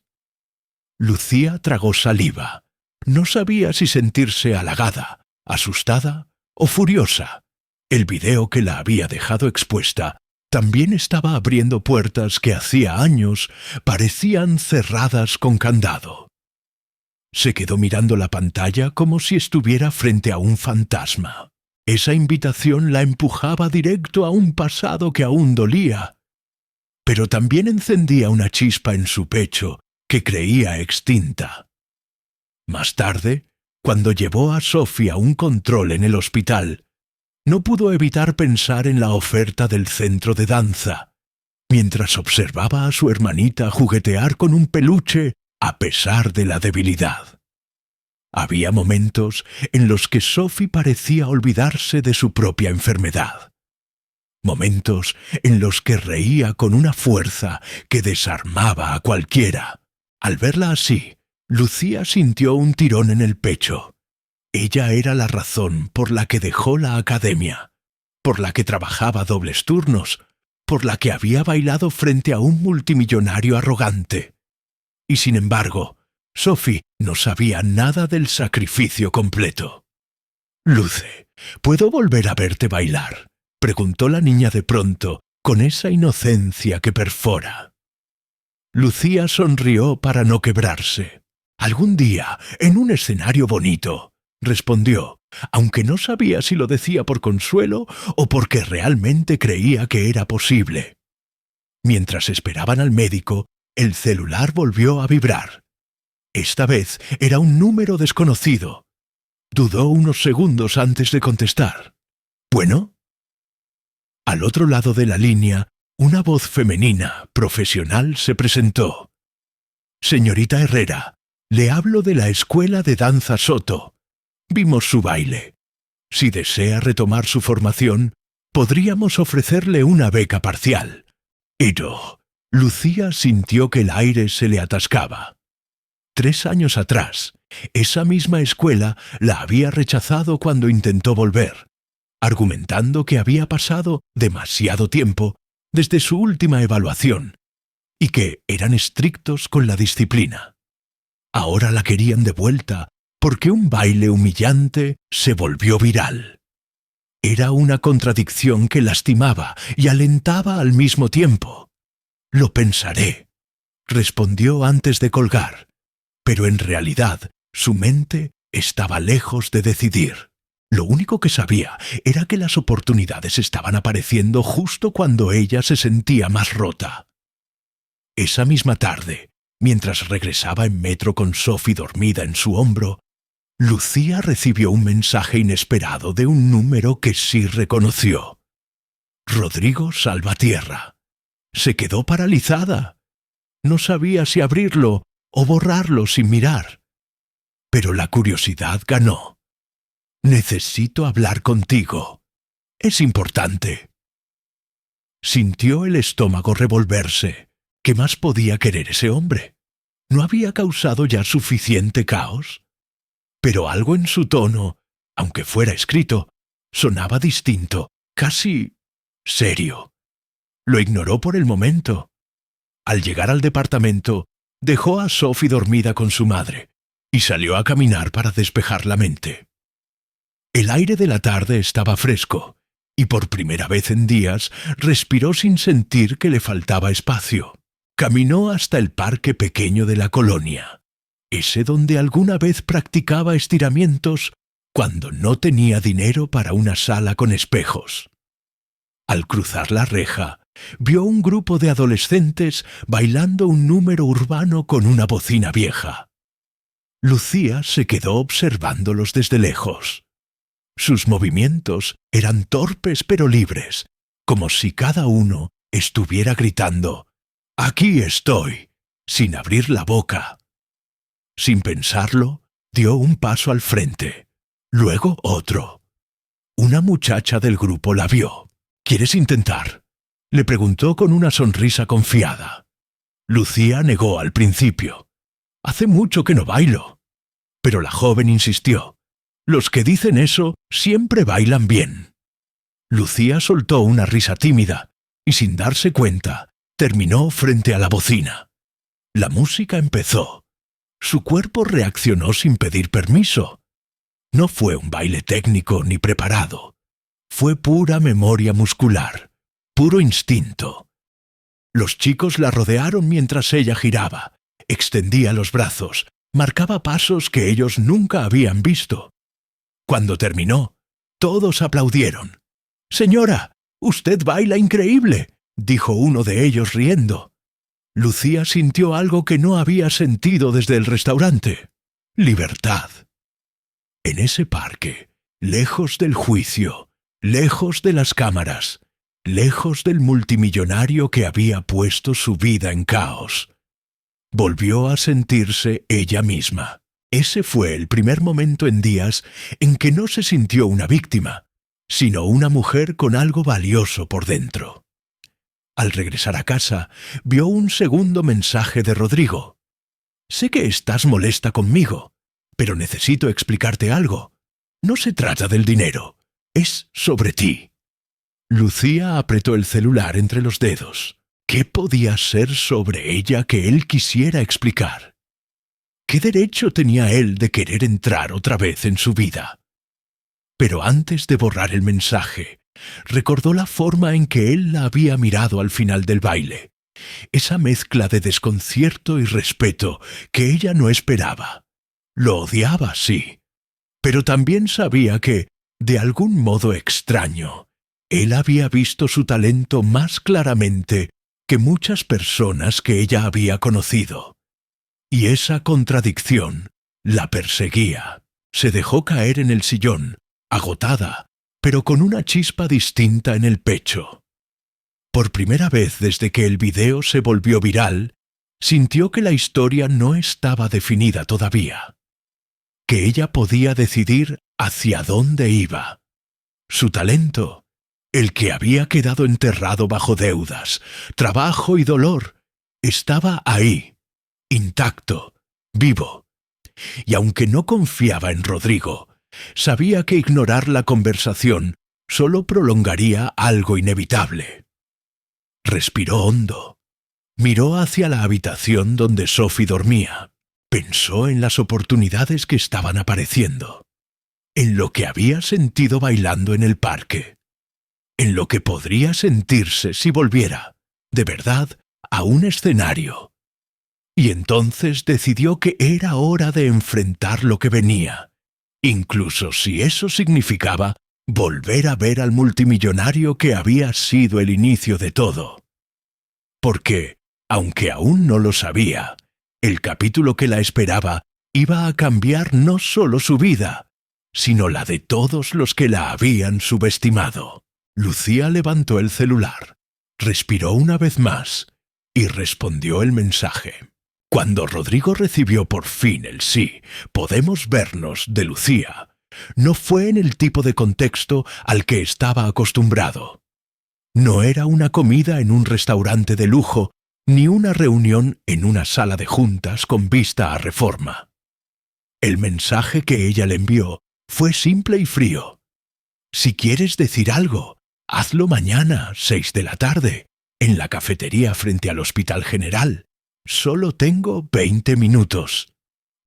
Lucía tragó saliva. No sabía si sentirse halagada, asustada o furiosa. El video que la había dejado expuesta también estaba abriendo puertas que hacía años parecían cerradas con candado. Se quedó mirando la pantalla como si estuviera frente a un fantasma. Esa invitación la empujaba directo a un pasado que aún dolía, pero también encendía una chispa en su pecho que creía extinta. Más tarde, cuando llevó a Sophie a un control en el hospital, no pudo evitar pensar en la oferta del centro de danza, mientras observaba a su hermanita juguetear con un peluche a pesar de la debilidad. Había momentos en los que Sophie parecía olvidarse de su propia enfermedad. Momentos en los que reía con una fuerza que desarmaba a cualquiera. Al verla así, Lucía sintió un tirón en el pecho. Ella era la razón por la que dejó la academia, por la que trabajaba dobles turnos, por la que había bailado frente a un multimillonario arrogante. Y sin embargo, Sophie no sabía nada del sacrificio completo. «Luce, ¿puedo volver a verte bailar?», preguntó la niña de pronto, con esa inocencia que perfora. Lucía sonrió para no quebrarse. «Algún día, en un escenario bonito», respondió, aunque no sabía si lo decía por consuelo o porque realmente creía que era posible. Mientras esperaban al médico, el celular volvió a vibrar. Esta vez era un número desconocido. Dudó unos segundos antes de contestar. «¿Bueno?». Al otro lado de la línea, una voz femenina, profesional, se presentó. «Señorita Herrera, le hablo de la Escuela de Danza Soto. Vimos su baile. Si desea retomar su formación, podríamos ofrecerle una beca parcial». «Pero…». Lucía sintió que el aire se le atascaba. 3 años atrás, esa misma escuela la había rechazado cuando intentó volver, argumentando que había pasado demasiado tiempo desde su última evaluación y que eran estrictos con la disciplina. Ahora la querían de vuelta porque un baile humillante se volvió viral. Era una contradicción que lastimaba y alentaba al mismo tiempo. «Lo pensaré», respondió antes de colgar, pero en realidad su mente estaba lejos de decidir. Lo único que sabía era que las oportunidades estaban apareciendo justo cuando ella se sentía más rota. Esa misma tarde, mientras regresaba en metro con Sophie dormida en su hombro, Lucía recibió un mensaje inesperado de un número que sí reconoció. Rodrigo Salvatierra. Se quedó paralizada. No sabía si abrirlo o borrarlo sin mirar. Pero la curiosidad ganó. «Necesito hablar contigo. Es importante». Sintió el estómago revolverse. ¿Qué más podía querer ese hombre? ¿No había causado ya suficiente caos? Pero algo en su tono, aunque fuera escrito, sonaba distinto, casi serio. Lo ignoró por el momento. Al llegar al departamento, dejó a Sophie dormida con su madre y salió a caminar para despejar la mente. El aire de la tarde estaba fresco y por primera vez en días respiró sin sentir que le faltaba espacio. Caminó hasta el parque pequeño de la colonia, ese donde alguna vez practicaba estiramientos cuando no tenía dinero para una sala con espejos. Al cruzar la reja, vio un grupo de adolescentes bailando un número urbano con una bocina vieja. Lucía se quedó observándolos desde lejos. Sus movimientos eran torpes pero libres, como si cada uno estuviera gritando «¡Aquí estoy!», sin abrir la boca. Sin pensarlo, dio un paso al frente, luego otro. Una muchacha del grupo la vio. «¿Quieres intentar?», le preguntó con una sonrisa confiada. Lucía negó al principio. «Hace mucho que no bailo». Pero la joven insistió. «Los que dicen eso siempre bailan bien». Lucía soltó una risa tímida y, sin darse cuenta, terminó frente a la bocina. La música empezó. Su cuerpo reaccionó sin pedir permiso. No fue un baile técnico ni preparado. Fue pura memoria muscular, puro instinto. Los chicos la rodearon mientras ella giraba, extendía los brazos, marcaba pasos que ellos nunca habían visto. Cuando terminó, todos aplaudieron. «Señora, usted baila increíble», dijo uno de ellos riendo. Lucía sintió algo que no había sentido desde el restaurante: libertad. En ese parque, lejos del juicio, lejos de las cámaras, lejos del multimillonario que había puesto su vida en caos, volvió a sentirse ella misma. Ese fue el primer momento en días en que no se sintió una víctima, sino una mujer con algo valioso por dentro. Al regresar a casa, vio un segundo mensaje de Rodrigo. «Sé que estás molesta conmigo, pero necesito explicarte algo. No se trata del dinero, es sobre ti». Lucía apretó el celular entre los dedos. ¿Qué podía ser sobre ella que él quisiera explicar? ¿Qué derecho tenía él de querer entrar otra vez en su vida? Pero antes de borrar el mensaje, recordó la forma en que él la había mirado al final del baile, esa mezcla de desconcierto y respeto que ella no esperaba. Lo odiaba, sí, pero también sabía que, de algún modo extraño, él había visto su talento más claramente que muchas personas que ella había conocido. Y esa contradicción la perseguía. Se dejó caer en el sillón, agotada, pero con una chispa distinta en el pecho. Por primera vez desde que el video se volvió viral, sintió que la historia no estaba definida todavía, que ella podía decidir hacia dónde iba. Su talento, el que había quedado enterrado bajo deudas, trabajo y dolor, estaba ahí, intacto, vivo. Y aunque no confiaba en Rodrigo, sabía que ignorar la conversación solo prolongaría algo inevitable. Respiró hondo. Miró hacia la habitación donde Sophie dormía. Pensó en las oportunidades que estaban apareciendo, en lo que había sentido bailando en el parque, en lo que podría sentirse si volviera, de verdad, a un escenario. Y entonces decidió que era hora de enfrentar lo que venía, incluso si eso significaba volver a ver al multimillonario que había sido el inicio de todo. Porque, aunque aún no lo sabía, el capítulo que la esperaba iba a cambiar no solo su vida, sino la de todos los que la habían subestimado. Lucía levantó el celular, respiró una vez más y respondió el mensaje. Cuando Rodrigo recibió por fin el sí, «podemos vernos» de Lucía, no fue en el tipo de contexto al que estaba acostumbrado. No era una comida en un restaurante de lujo, ni una reunión en una sala de juntas con vista a Reforma. El mensaje que ella le envió fue simple y frío. «Si quieres decir algo, hazlo mañana, 6 de la tarde, en la cafetería frente al Hospital General. Solo tengo 20 minutos».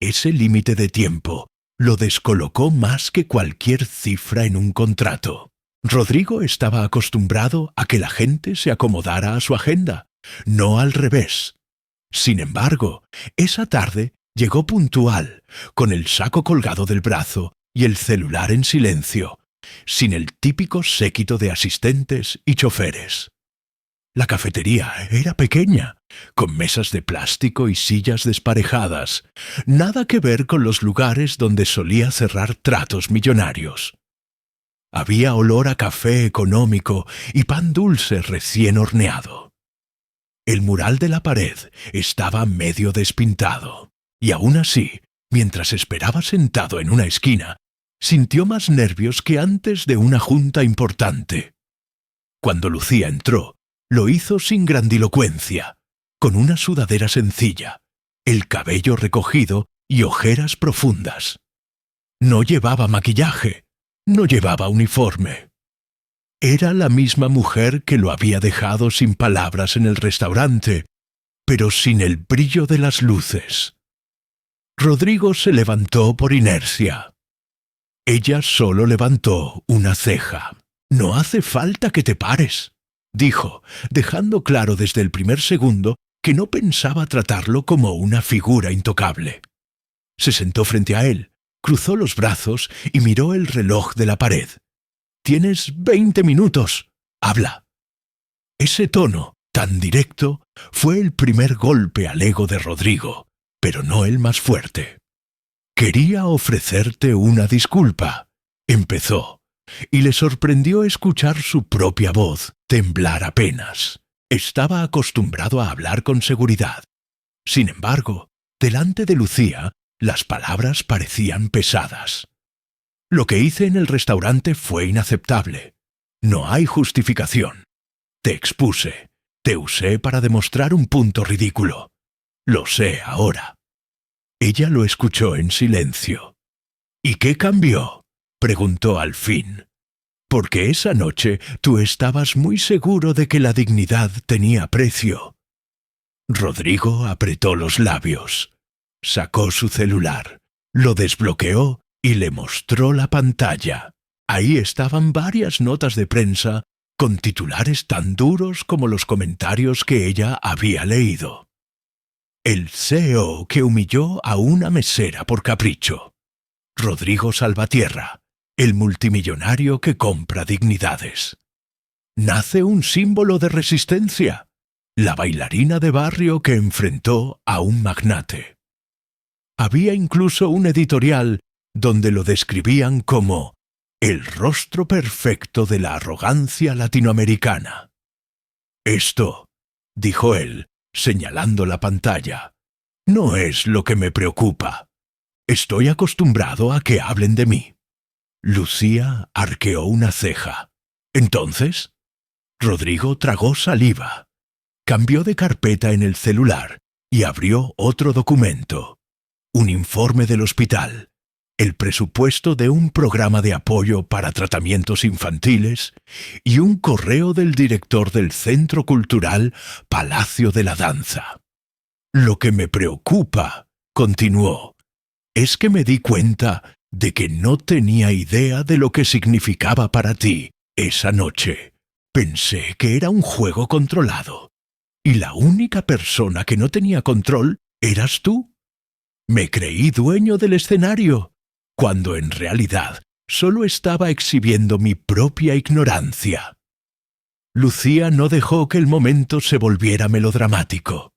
Ese límite de tiempo lo descolocó más que cualquier cifra en un contrato. Rodrigo estaba acostumbrado a que la gente se acomodara a su agenda, no al revés. Sin embargo, esa tarde llegó puntual, con el saco colgado del brazo y el celular en silencio, sin el típico séquito de asistentes y choferes. La cafetería era pequeña, con mesas de plástico y sillas desparejadas, nada que ver con los lugares donde solía cerrar tratos millonarios. Había olor a café económico y pan dulce recién horneado. El mural de la pared estaba medio despintado, y aún así, mientras esperaba sentado en una esquina, sintió más nervios que antes de una junta importante. Cuando Lucía entró, lo hizo sin grandilocuencia, con una sudadera sencilla, el cabello recogido y ojeras profundas. No llevaba maquillaje, no llevaba uniforme. Era la misma mujer que lo había dejado sin palabras en el restaurante, pero sin el brillo de las luces. Rodrigo se levantó por inercia. Ella solo levantó una ceja. «No hace falta que te pares», dijo, dejando claro desde el primer segundo que no pensaba tratarlo como una figura intocable. Se sentó frente a él, cruzó los brazos y miró el reloj de la pared. «Tienes 20 minutos. Habla». Ese tono, tan directo, fue el primer golpe al ego de Rodrigo, pero no el más fuerte. «Quería ofrecerte una disculpa», empezó, y le sorprendió escuchar su propia voz temblar apenas. Estaba acostumbrado a hablar con seguridad. Sin embargo, delante de Lucía, las palabras parecían pesadas. «Lo que hice en el restaurante fue inaceptable. No hay justificación. Te expuse, te usé para demostrar un punto ridículo. Lo sé ahora». Ella lo escuchó en silencio. «¿Y qué cambió?», preguntó al fin. «Porque esa noche tú estabas muy seguro de que la dignidad tenía precio». Rodrigo apretó los labios. Sacó su celular, lo desbloqueó y le mostró la pantalla. Ahí estaban varias notas de prensa con titulares tan duros como los comentarios que ella había leído. «El CEO que humilló a una mesera por capricho. Rodrigo Salvatierra, el multimillonario que compra dignidades. Nace un símbolo de resistencia, la bailarina de barrio que enfrentó a un magnate». Había incluso un editorial donde lo describían como «el rostro perfecto de la arrogancia latinoamericana». «Esto», dijo él, señalando la pantalla, «no es lo que me preocupa. Estoy acostumbrado a que hablen de mí». Lucía arqueó una ceja. «¿Entonces?». Rodrigo tragó saliva. Cambió de carpeta en el celular y abrió otro documento. Un informe del hospital, el presupuesto de un programa de apoyo para tratamientos infantiles y un correo del director del Centro Cultural Palacio de la Danza. «Lo que me preocupa», continuó, «es que me di cuenta de que no tenía idea de lo que significaba para ti esa noche. Pensé que era un juego controlado, y la única persona que no tenía control eras tú. Me creí dueño del escenario, cuando en realidad solo estaba exhibiendo mi propia ignorancia». Lucía no dejó que el momento se volviera melodramático.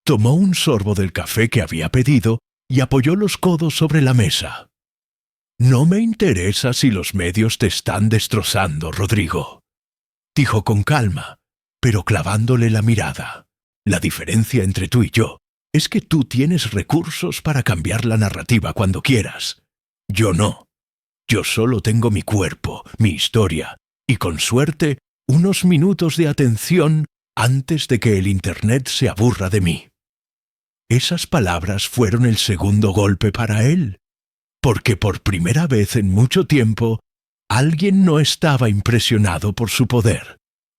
Tomó un sorbo del café que había pedido y apoyó los codos sobre la mesa. «No me interesa si los medios te están destrozando, Rodrigo», dijo con calma, pero clavándole la mirada. «La diferencia entre tú y yo es que tú tienes recursos para cambiar la narrativa cuando quieras. Yo no. Yo solo tengo mi cuerpo, mi historia, y con suerte, unos minutos de atención antes de que el Internet se aburra de mí». Esas palabras fueron el segundo golpe para él, porque por primera vez en mucho tiempo, alguien no estaba impresionado por su poder,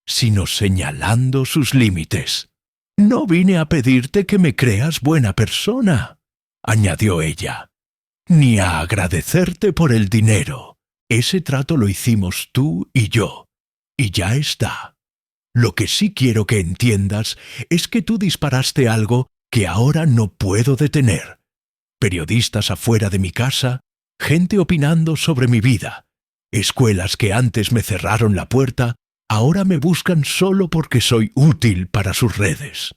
sino señalando sus límites. «No vine a pedirte que me creas buena persona», añadió ella, «ni a agradecerte por el dinero. Ese trato lo hicimos tú y yo, y ya está. Lo que sí quiero que entiendas es que tú disparaste algo que ahora no puedo detener. Periodistas afuera de mi casa, gente opinando sobre mi vida. Escuelas que antes me cerraron la puerta, ahora me buscan solo porque soy útil para sus redes.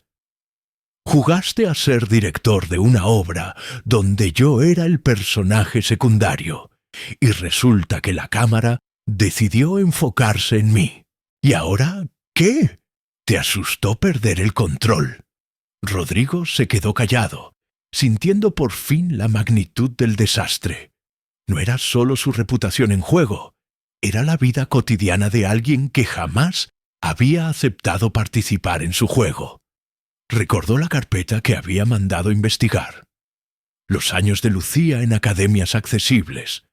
Jugaste a ser director de una obra donde yo era el personaje secundario, y resulta que la cámara decidió enfocarse en mí. ¿Y ahora qué? ¿Te asustó perder el control? Rodrigo se quedó callado, sintiendo por fin la magnitud del desastre. No era solo su reputación en juego, era la vida cotidiana de alguien que jamás había aceptado participar en su juego. Recordó la carpeta que había mandado investigar, los años de Lucía en academias accesibles,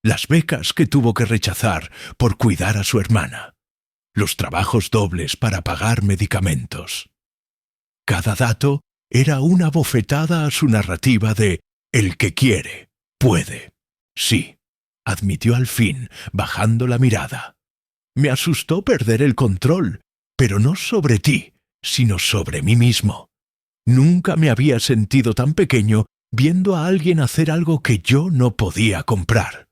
las becas que tuvo que rechazar por cuidar a su hermana, los trabajos dobles para pagar medicamentos. Cada dato era una bofetada a su narrativa de «el que quiere, puede». Sí, admitió al fin, bajando la mirada. Me asustó perder el control, pero no sobre ti, sino sobre mí mismo. Nunca me había sentido tan pequeño viendo a alguien hacer algo que yo no podía comprar.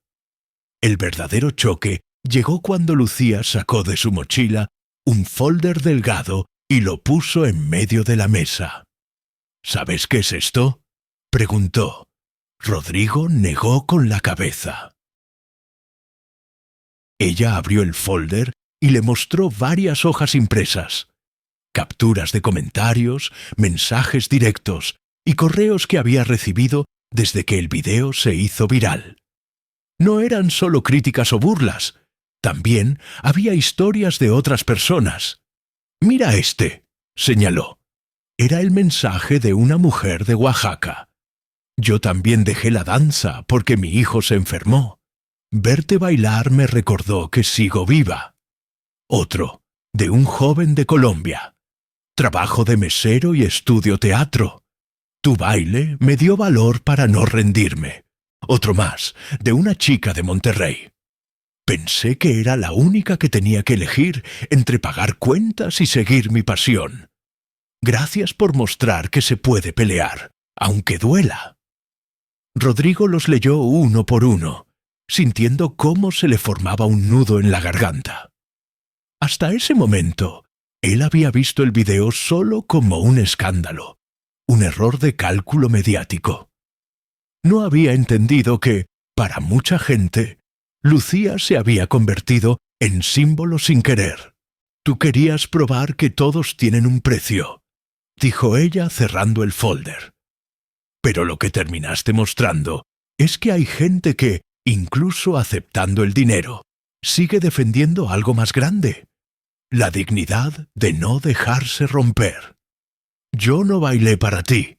El verdadero choque llegó cuando Lucía sacó de su mochila un folder delgado y lo puso en medio de la mesa. ¿Sabes qué es esto?, preguntó. Rodrigo negó con la cabeza. Ella abrió el folder y le mostró varias hojas impresas, capturas de comentarios, mensajes directos y correos que había recibido desde que el video se hizo viral. No eran solo críticas o burlas, también había historias de otras personas. «Mira este», señaló. Era el mensaje de una mujer de Oaxaca. «Yo también dejé la danza porque mi hijo se enfermó. Verte bailar me recordó que sigo viva». Otro, de un joven de Colombia. «Trabajo de mesero y estudio teatro. Tu baile me dio valor para no rendirme». Otro más, de una chica de Monterrey. «Pensé que era la única que tenía que elegir entre pagar cuentas y seguir mi pasión. Gracias por mostrar que se puede pelear, aunque duela». Rodrigo los leyó uno por uno, sintiendo cómo se le formaba un nudo en la garganta. Hasta ese momento, él había visto el video solo como un escándalo, un error de cálculo mediático. No había entendido que, para mucha gente, Lucía se había convertido en símbolo sin querer. «Tú querías probar que todos tienen un precio», dijo ella cerrando el folder. «Pero lo que terminaste mostrando es que hay gente que, incluso aceptando el dinero, sigue defendiendo algo más grande, la dignidad de no dejarse romper. Yo no bailé para ti.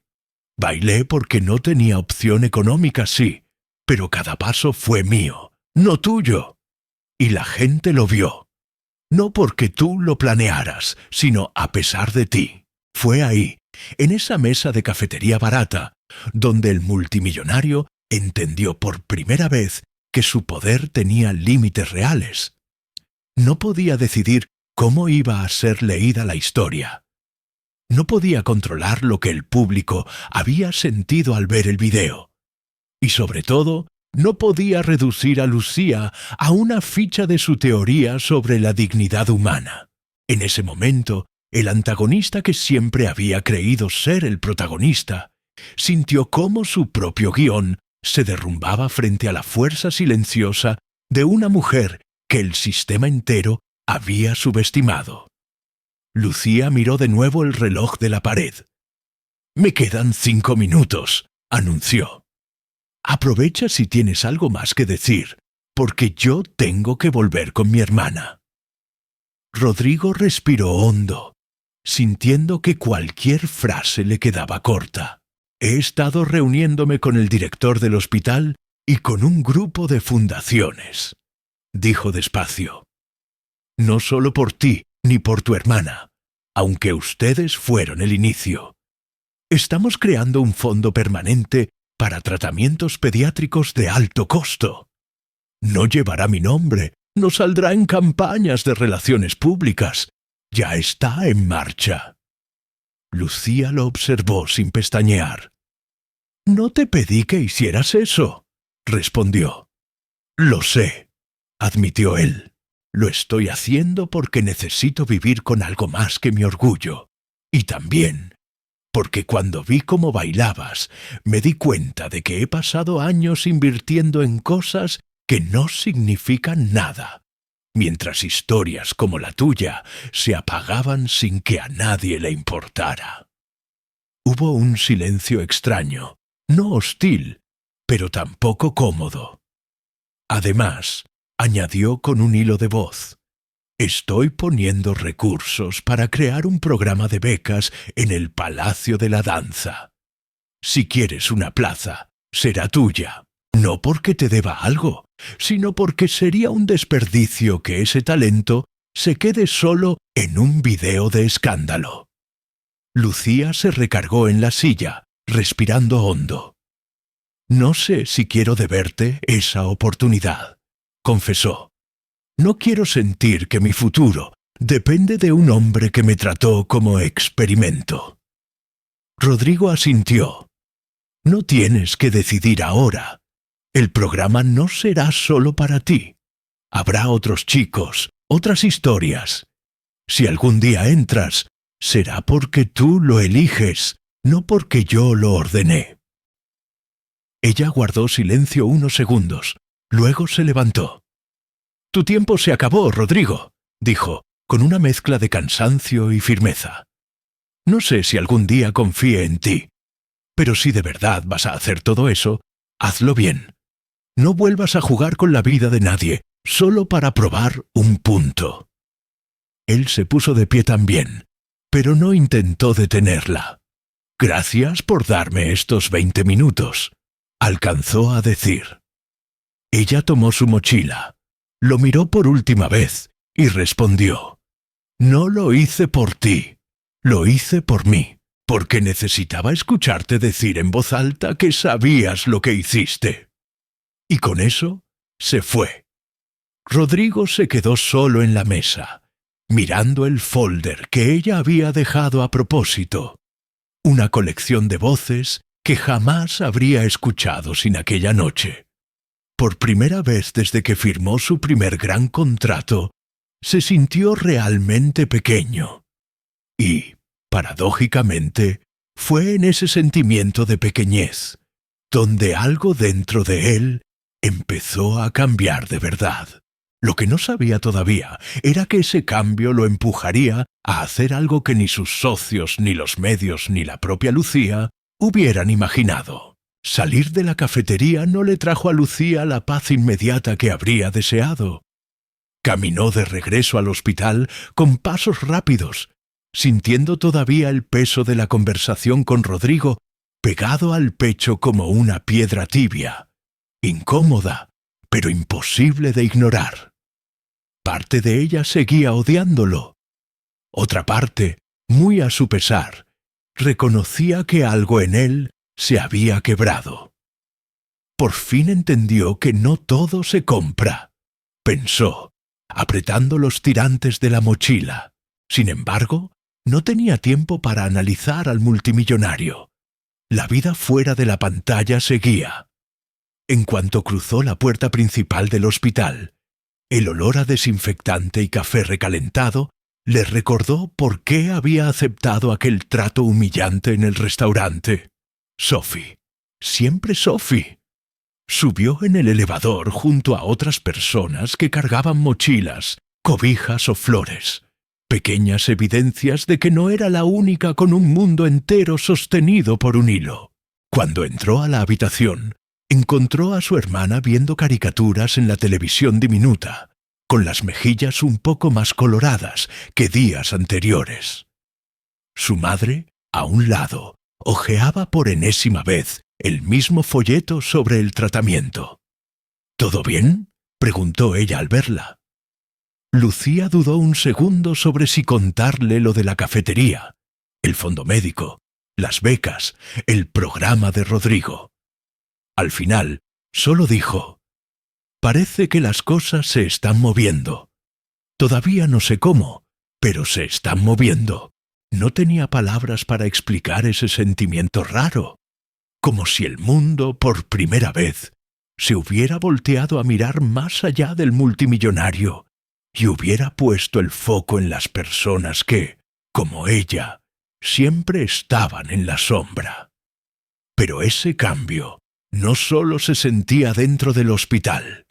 Bailé porque no tenía opción económica, sí, pero cada paso fue mío, no tuyo. Y la gente lo vio. No porque tú lo planearas, sino a pesar de ti. Fue ahí, en esa mesa de cafetería barata, donde el multimillonario entendió por primera vez que su poder tenía límites reales. No podía decidir cómo iba a ser leída la historia. No podía controlar lo que el público había sentido al ver el video. Y sobre todo, no podía reducir a Lucía a una ficha de su teoría sobre la dignidad humana. En ese momento, el antagonista que siempre había creído ser el protagonista, sintió cómo su propio guión se derrumbaba frente a la fuerza silenciosa de una mujer que el sistema entero había subestimado. Lucía miró de nuevo el reloj de la pared. «Me quedan 5 minutos», anunció. «Aprovecha si tienes algo más que decir, porque yo tengo que volver con mi hermana». Rodrigo respiró hondo, sintiendo que cualquier frase le quedaba corta. «He estado reuniéndome con el director del hospital y con un grupo de fundaciones», dijo despacio. «No solo por ti ni por tu hermana, aunque ustedes fueron el inicio. Estamos creando un fondo permanente para tratamientos pediátricos de alto costo. No llevará mi nombre, no saldrá en campañas de relaciones públicas. Ya está en marcha». Lucía lo observó sin pestañear. «No te pedí que hicieras eso». respondió. Lo sé, admitió él. Lo estoy haciendo porque necesito vivir con algo más que mi orgullo. Y también porque cuando vi cómo bailabas, me di cuenta de que he pasado años invirtiendo en cosas que no significan nada, mientras historias como la tuya se apagaban sin que a nadie le importara. Hubo un silencio extraño, no hostil, pero tampoco cómodo. Además, añadió con un hilo de voz, estoy poniendo recursos para crear un programa de becas en el Palacio de la Danza. Si quieres una plaza, será tuya, no porque te deba algo, sino porque sería un desperdicio que ese talento se quede solo en un video de escándalo. Lucía se recargó en la silla, respirando hondo. No sé si quiero deberte esa oportunidad, confesó. No quiero sentir que mi futuro depende de un hombre que me trató como experimento. Rodrigo asintió. No tienes que decidir ahora. El programa no será solo para ti. Habrá otros chicos, otras historias. Si algún día entras, será porque tú lo eliges, no porque yo lo ordené. Ella guardó silencio unos segundos, luego se levantó. Tu tiempo se acabó, Rodrigo, dijo, con una mezcla de cansancio y firmeza. No sé si algún día confíe en ti, pero si de verdad vas a hacer todo eso, hazlo bien. No vuelvas a jugar con la vida de nadie, solo para probar un punto. Él se puso de pie también, pero no intentó detenerla. Gracias por darme estos 20 minutos, alcanzó a decir. Ella tomó su mochila, lo miró por última vez y respondió. No lo hice por ti, lo hice por mí, porque necesitaba escucharte decir en voz alta que sabías lo que hiciste. Y con eso se fue. Rodrigo se quedó solo en la mesa, mirando el folder que ella había dejado a propósito. Una colección de voces que jamás habría escuchado sin aquella noche. Por primera vez desde que firmó su primer gran contrato, se sintió realmente pequeño. Y, paradójicamente, fue en ese sentimiento de pequeñez, donde algo dentro de él empezó a cambiar de verdad. Lo que no sabía todavía era que ese cambio lo empujaría a hacer algo que ni sus socios, ni los medios, ni la propia Lucía hubieran imaginado. Salir de la cafetería no le trajo a Lucía la paz inmediata que habría deseado. Caminó de regreso al hospital con pasos rápidos, sintiendo todavía el peso de la conversación con Rodrigo pegado al pecho como una piedra tibia, incómoda, pero imposible de ignorar. Parte de ella seguía odiándolo. Otra parte, muy a su pesar, reconocía que algo en él se había quebrado. Por fin entendió que no todo se compra, pensó, apretando los tirantes de la mochila. Sin embargo, no tenía tiempo para analizar al multimillonario. La vida fuera de la pantalla seguía. En cuanto cruzó la puerta principal del hospital, el olor a desinfectante y café recalentado le recordó por qué había aceptado aquel trato humillante en el restaurante. Sophie, siempre Sophie. Subió en el elevador junto a otras personas que cargaban mochilas, cobijas o flores, pequeñas evidencias de que no era la única con un mundo entero sostenido por un hilo. Cuando entró a la habitación, encontró a su hermana viendo caricaturas en la televisión diminuta, con las mejillas un poco más coloradas que días anteriores. Su madre, a un lado, hojeaba por enésima vez el mismo folleto sobre el tratamiento. ¿Todo bien?, preguntó ella al verla. Lucía dudó un segundo sobre si contarle lo de la cafetería, el fondo médico, las becas, el programa de Rodrigo. Al final, solo dijo: «Parece que las cosas se están moviendo. Todavía no sé cómo, pero se están moviendo». No tenía palabras para explicar ese sentimiento raro, como si el mundo, por primera vez, se hubiera volteado a mirar más allá del multimillonario y hubiera puesto el foco en las personas que, como ella, siempre estaban en la sombra. Pero ese cambio no solo se sentía dentro del hospital.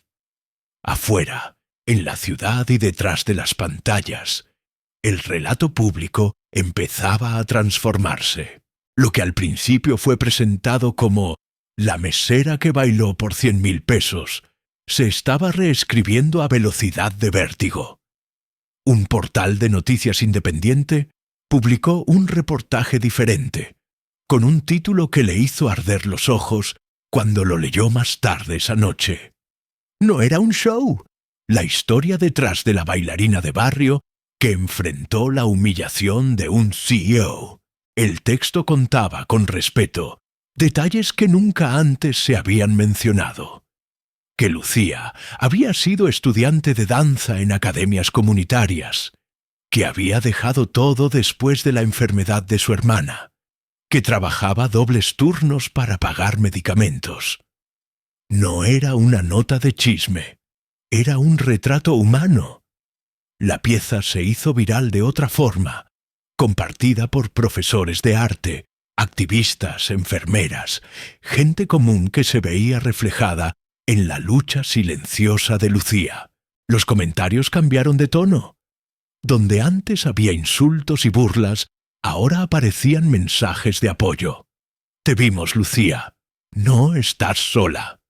Afuera, en la ciudad y detrás de las pantallas, el relato público empezaba a transformarse. Lo que al principio fue presentado como la mesera que bailó por 100.000 pesos, se estaba reescribiendo a velocidad de vértigo. Un portal de noticias independiente publicó un reportaje diferente, con un título que le hizo arder los ojos cuando lo leyó más tarde esa noche. No era un show, la historia detrás de la bailarina de barrio que enfrentó la humillación de un CEO. El texto contaba con respeto detalles que nunca antes se habían mencionado. Que Lucía había sido estudiante de danza en academias comunitarias, que había dejado todo después de la enfermedad de su hermana, que trabajaba dobles turnos para pagar medicamentos. No era una nota de chisme, era un retrato humano. La pieza se hizo viral de otra forma, compartida por profesores de arte, activistas, enfermeras, gente común que se veía reflejada en la lucha silenciosa de Lucía. Los comentarios cambiaron de tono. Donde antes había insultos y burlas, ahora aparecían mensajes de apoyo. Te vimos, Lucía. No estás sola.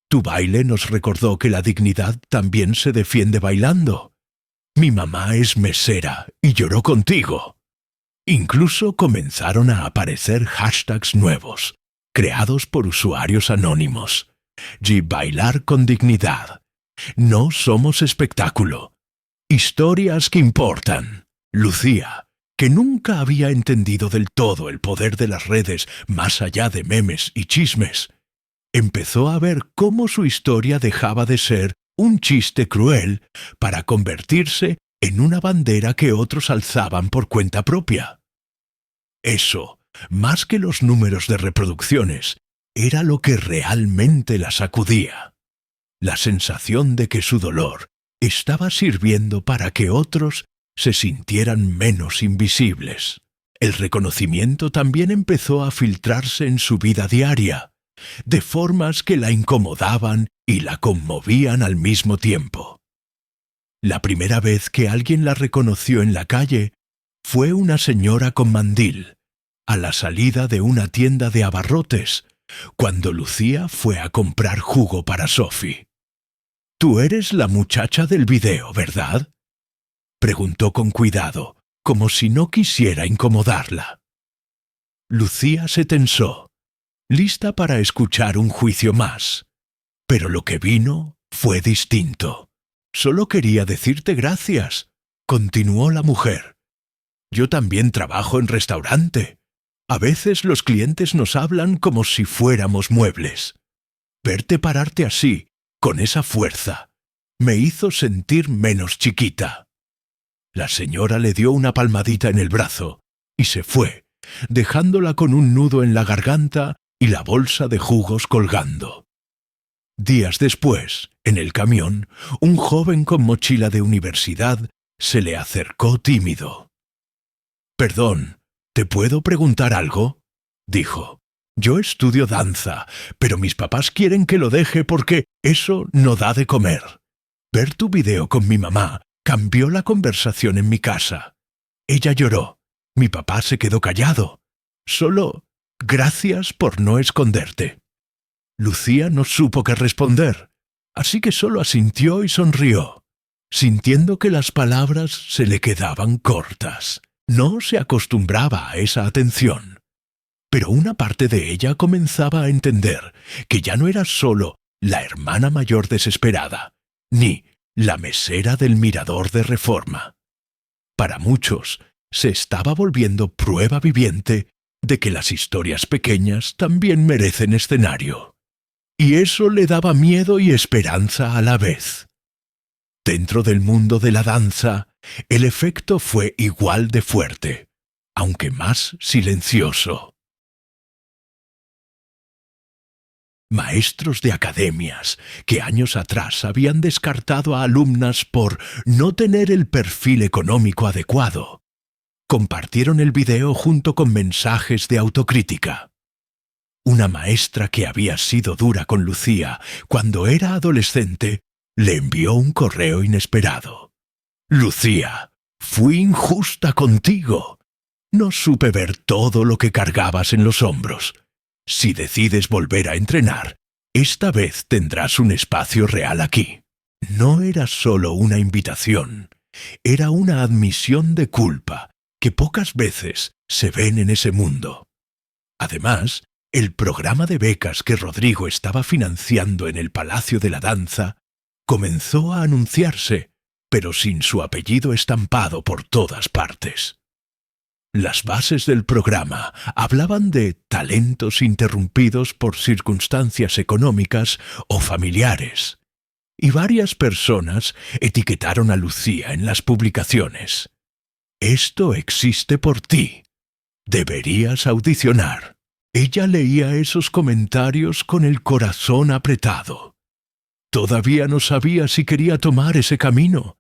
Tu baile nos recordó que la dignidad también se defiende bailando. Mi mamá es mesera y lloró contigo. Incluso comenzaron a aparecer hashtags nuevos, creados por usuarios anónimos. Bailar con dignidad. No somos espectáculo. Historias que importan. Lucía, que nunca había entendido del todo el poder de las redes más allá de memes y chismes, empezó a ver cómo su historia dejaba de ser un chiste cruel para convertirse en una bandera que otros alzaban por cuenta propia. Eso, más que los números de reproducciones, era lo que realmente la sacudía. La sensación de que su dolor estaba sirviendo para que otros se sintieran menos invisibles. El reconocimiento también empezó a filtrarse en su vida diaria, de formas que la incomodaban y la conmovían al mismo tiempo. La primera vez que alguien la reconoció en la calle fue una señora con mandil, a la salida de una tienda de abarrotes, cuando Lucía fue a comprar jugo para Sophie. «Tú eres la muchacha del video, ¿verdad?», preguntó con cuidado, como si no quisiera incomodarla. Lucía se tensó, lista para escuchar un juicio más. Pero lo que vino fue distinto. «Solo quería decirte gracias», continuó la mujer. «Yo también trabajo en restaurante. A veces los clientes nos hablan como si fuéramos muebles. Verte pararte así, con esa fuerza, me hizo sentir menos chiquita». La señora le dio una palmadita en el brazo y se fue, dejándola con un nudo en la garganta y la bolsa de jugos colgando. Días después, en el camión, un joven con mochila de universidad se le acercó tímido. «Perdón, ¿te puedo preguntar algo?», dijo. «Yo estudio danza, pero mis papás quieren que lo deje porque eso no da de comer. Ver tu video con mi mamá cambió la conversación en mi casa. Ella lloró, mi papá se quedó callado. Solo gracias por no esconderte». Lucía no supo qué responder, así que solo asintió y sonrió, sintiendo que las palabras se le quedaban cortas. No se acostumbraba a esa atención. Pero una parte de ella comenzaba a entender que ya no era solo la hermana mayor desesperada, ni la mesera del mirador de Reforma. Para muchos, se estaba volviendo prueba viviente de que las historias pequeñas también merecen escenario. Y eso le daba miedo y esperanza a la vez. Dentro del mundo de la danza, el efecto fue igual de fuerte, aunque más silencioso. maestros de academias que años atrás habían descartado a alumnas por no tener el perfil económico adecuado, compartieron el video junto con mensajes de autocrítica. Una maestra que había sido dura con Lucía cuando era adolescente le envió un correo inesperado. «Lucía, fui injusta contigo. No supe ver todo lo que cargabas en los hombros. Si decides volver a entrenar, esta vez tendrás un espacio real aquí». No era solo una invitación, era una admisión de culpa que pocas veces se ven en ese mundo. Además, el programa de becas que Rodrigo estaba financiando en el Palacio de la Danza comenzó a anunciarse, pero sin su apellido estampado por todas partes. Las bases del programa hablaban de talentos interrumpidos por circunstancias económicas o familiares, y varias personas etiquetaron a Lucía en las publicaciones. «Esto existe por ti. Deberías audicionar». Ella leía esos comentarios con el corazón apretado. Todavía no sabía si quería tomar ese camino,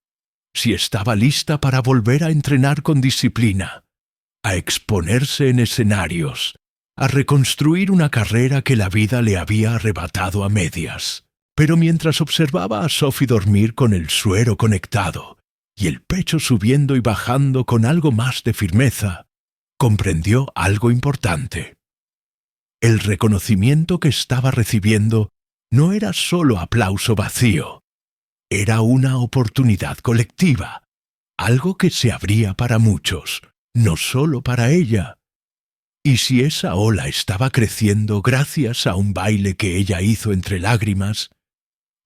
si estaba lista para volver a entrenar con disciplina, a exponerse en escenarios, a reconstruir una carrera que la vida le había arrebatado a medias. Pero mientras observaba a Sophie dormir con el suero conectado y el pecho subiendo y bajando con algo más de firmeza, comprendió algo importante. El reconocimiento que estaba recibiendo no era solo aplauso vacío, era una oportunidad colectiva, algo que se abría para muchos, no solo para ella. Y si esa ola estaba creciendo gracias a un baile que ella hizo entre lágrimas,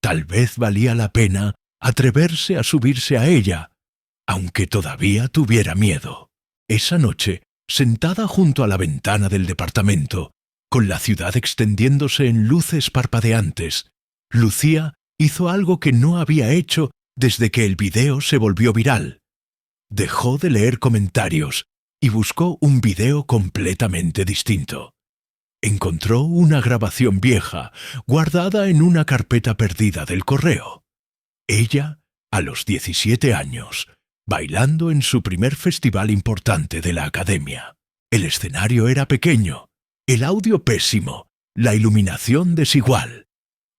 tal vez valía la pena atreverse a subirse a ella, aunque todavía tuviera miedo. Esa noche, sentada junto a la ventana del departamento, con la ciudad extendiéndose en luces parpadeantes, Lucía hizo algo que no había hecho desde que el video se volvió viral. Dejó de leer comentarios y buscó un video completamente distinto. Encontró una grabación vieja, guardada en una carpeta perdida del correo. Ella, a los 17 años, bailando en su primer festival importante de la academia. El escenario era pequeño, el audio pésimo, la iluminación desigual.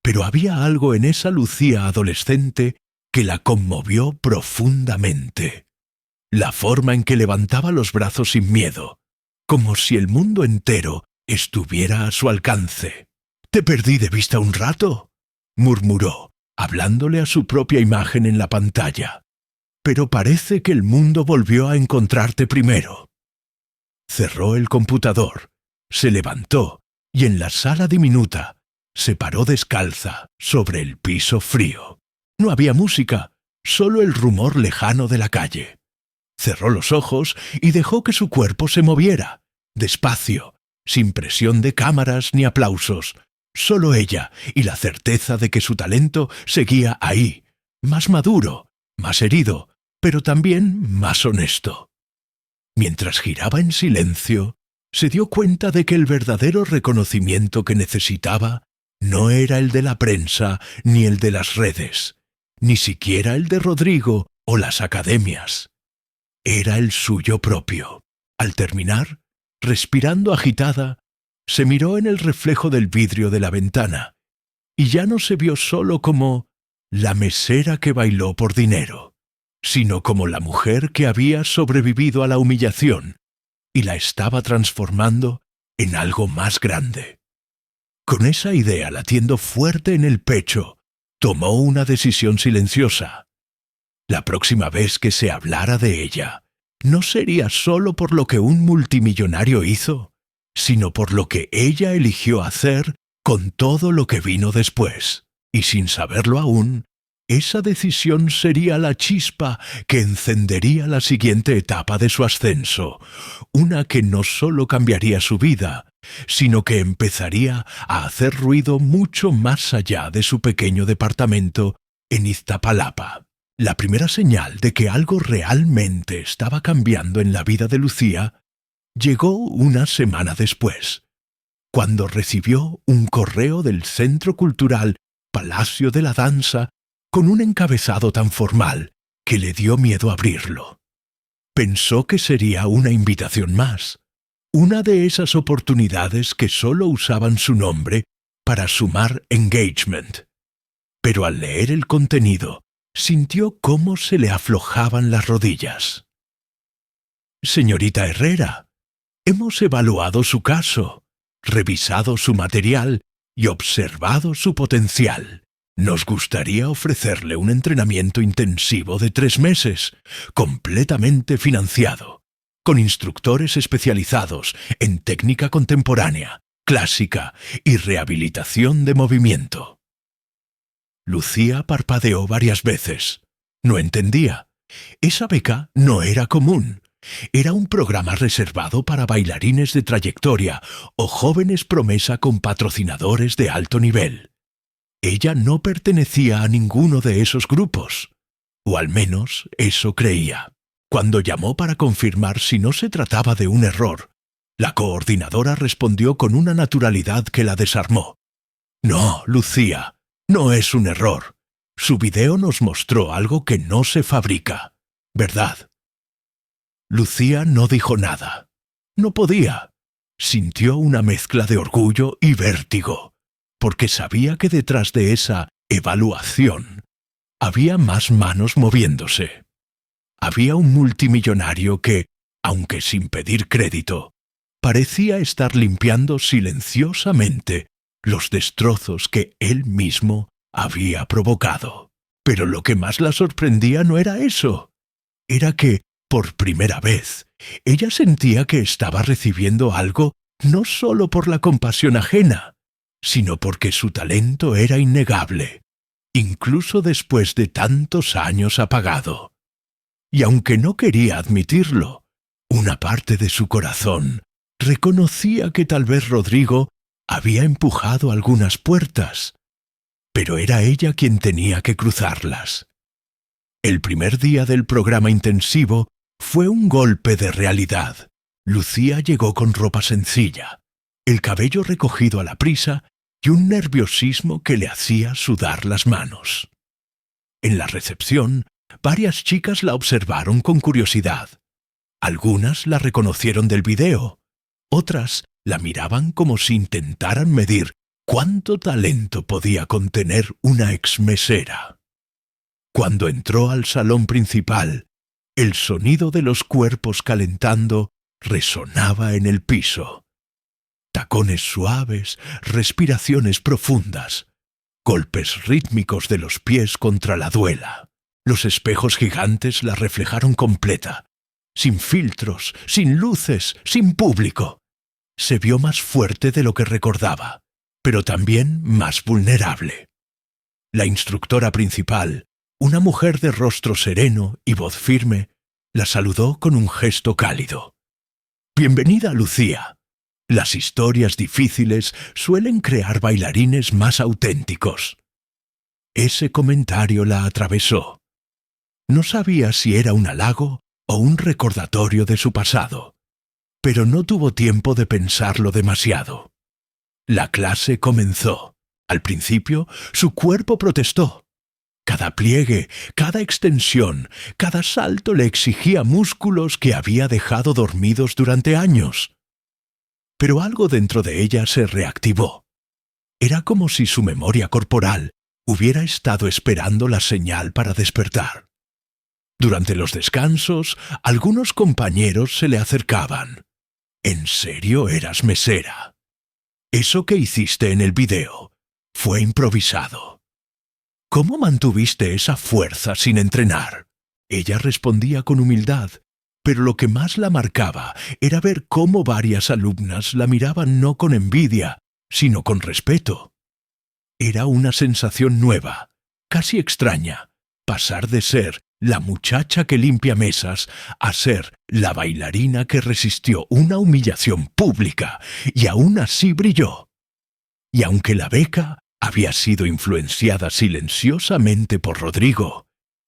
Pero había algo en esa Lucía adolescente que la conmovió profundamente. La forma en que levantaba los brazos sin miedo, como si el mundo entero estuviera a su alcance. «Te perdí de vista un rato», murmuró, hablándole a su propia imagen en la pantalla. «Pero parece que el mundo volvió a encontrarte primero». Cerró el computador, se levantó y en la sala diminuta se paró descalza sobre el piso frío. No había música, solo el rumor lejano de la calle. Cerró los ojos y dejó que su cuerpo se moviera, despacio, sin presión de cámaras ni aplausos, solo ella y la certeza de que su talento seguía ahí, más maduro, más herido, pero también más honesto. Mientras giraba en silencio, se dio cuenta de que el verdadero reconocimiento que necesitaba no era el de la prensa ni el de las redes, ni siquiera el de Rodrigo o las academias. Era el suyo propio. Al terminar, respirando agitada, se miró en el reflejo del vidrio de la ventana, y ya no se vio solo como la mesera que bailó por dinero, sino como la mujer que había sobrevivido a la humillación y la estaba transformando en algo más grande. Con esa idea latiendo fuerte en el pecho, tomó una decisión silenciosa. La próxima vez que se hablara de ella, no sería solo por lo que un multimillonario hizo, sino por lo que ella eligió hacer con todo lo que vino después. Y sin saberlo aún, esa decisión sería la chispa que encendería la siguiente etapa de su ascenso, una que no solo cambiaría su vida, sino que empezaría a hacer ruido mucho más allá de su pequeño departamento en Iztapalapa. La primera señal de que algo realmente estaba cambiando en la vida de Lucía llegó una semana después. cuando recibió un correo del Centro Cultural Palacio de la Danza con un encabezado tan formal que le dio miedo abrirlo. Pensó que sería una invitación más, una de esas oportunidades que solo usaban su nombre para sumar engagement. Pero al leer el contenido, sintió cómo se le aflojaban las rodillas. Señorita Herrera, hemos evaluado su caso, revisado su material y observado su potencial. Nos gustaría ofrecerle un entrenamiento intensivo de 3 meses, completamente financiado, con instructores especializados en técnica contemporánea, clásica y rehabilitación de movimiento. Lucía parpadeó varias veces. No entendía. Esa beca no era común. Era un programa reservado para bailarines de trayectoria o jóvenes promesa con patrocinadores de alto nivel. Ella no pertenecía a ninguno de esos grupos, o al menos eso creía. Cuando llamó para confirmar si no se trataba de un error, la coordinadora respondió con una naturalidad que la desarmó. No, Lucía, no es un error. Su video nos mostró algo que no se fabrica, ¿verdad? Lucía no dijo nada. No podía. Sintió una mezcla de orgullo y vértigo, porque sabía que detrás de esa evaluación había más manos moviéndose. Había un multimillonario que, aunque sin pedir crédito, parecía estar limpiando silenciosamente los destrozos que él mismo había provocado. Pero lo que más la sorprendía no era eso. Era que, por primera vez, ella sentía que estaba recibiendo algo no solo por la compasión ajena, sino porque su talento era innegable, incluso después de tantos años apagado. Y aunque no quería admitirlo, una parte de su corazón reconocía que tal vez Rodrigo había empujado algunas puertas, pero era ella quien tenía que cruzarlas. El primer día del programa intensivo fue un golpe de realidad. Lucía llegó con ropa sencilla, el cabello recogido a la prisa y un nerviosismo que le hacía sudar las manos. En la recepción, varias chicas la observaron con curiosidad. Algunas la reconocieron del video, otras la miraban como si intentaran medir cuánto talento podía contener una exmesera. Cuando entró al salón principal, el sonido de los cuerpos calentando resonaba en el piso. Tacones suaves, respiraciones profundas, golpes rítmicos de los pies contra la duela. Los espejos gigantes la reflejaron completa, sin filtros, sin luces, sin público. Se vio más fuerte de lo que recordaba, pero también más vulnerable. La instructora principal, una mujer de rostro sereno y voz firme, la saludó con un gesto cálido. «Bienvenida, Lucía. Las historias difíciles suelen crear bailarines más auténticos». Ese comentario la atravesó. No sabía si era un halago o un recordatorio de su pasado, pero no tuvo tiempo de pensarlo demasiado. La clase comenzó. Al principio, su cuerpo protestó. Cada pliegue, cada extensión, cada salto le exigía músculos que había dejado dormidos durante años. Pero algo dentro de ella se reactivó. Era como si su memoria corporal hubiera estado esperando la señal para despertar. Durante los descansos, algunos compañeros se le acercaban. «¿En serio eras mesera? Eso que hiciste en el video fue improvisado. ¿Cómo mantuviste esa fuerza sin entrenar?» Ella respondía con humildad, pero lo que más la marcaba era ver cómo varias alumnas la miraban no con envidia, sino con respeto. Era una sensación nueva, casi extraña, pasar de ser la muchacha que limpia mesas a ser la bailarina que resistió una humillación pública y aún así brilló. Y aunque la beca había sido influenciada silenciosamente por Rodrigo,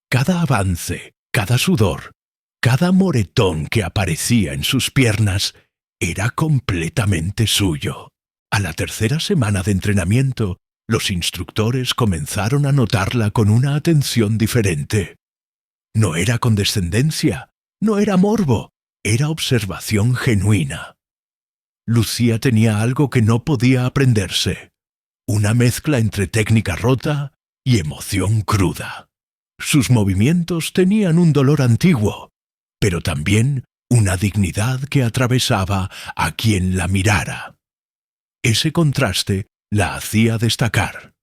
cada avance, cada sudor, cada moretón que aparecía en sus piernas era completamente suyo. A la tercera semana de entrenamiento, los instructores comenzaron a notarla con una atención diferente. No era condescendencia, no era morbo, era observación genuina. Lucía tenía algo que no podía aprenderse, una mezcla entre técnica rota y emoción cruda. Sus movimientos tenían un dolor antiguo, pero también una dignidad que atravesaba a quien la mirara. Ese contraste la hacía destacar.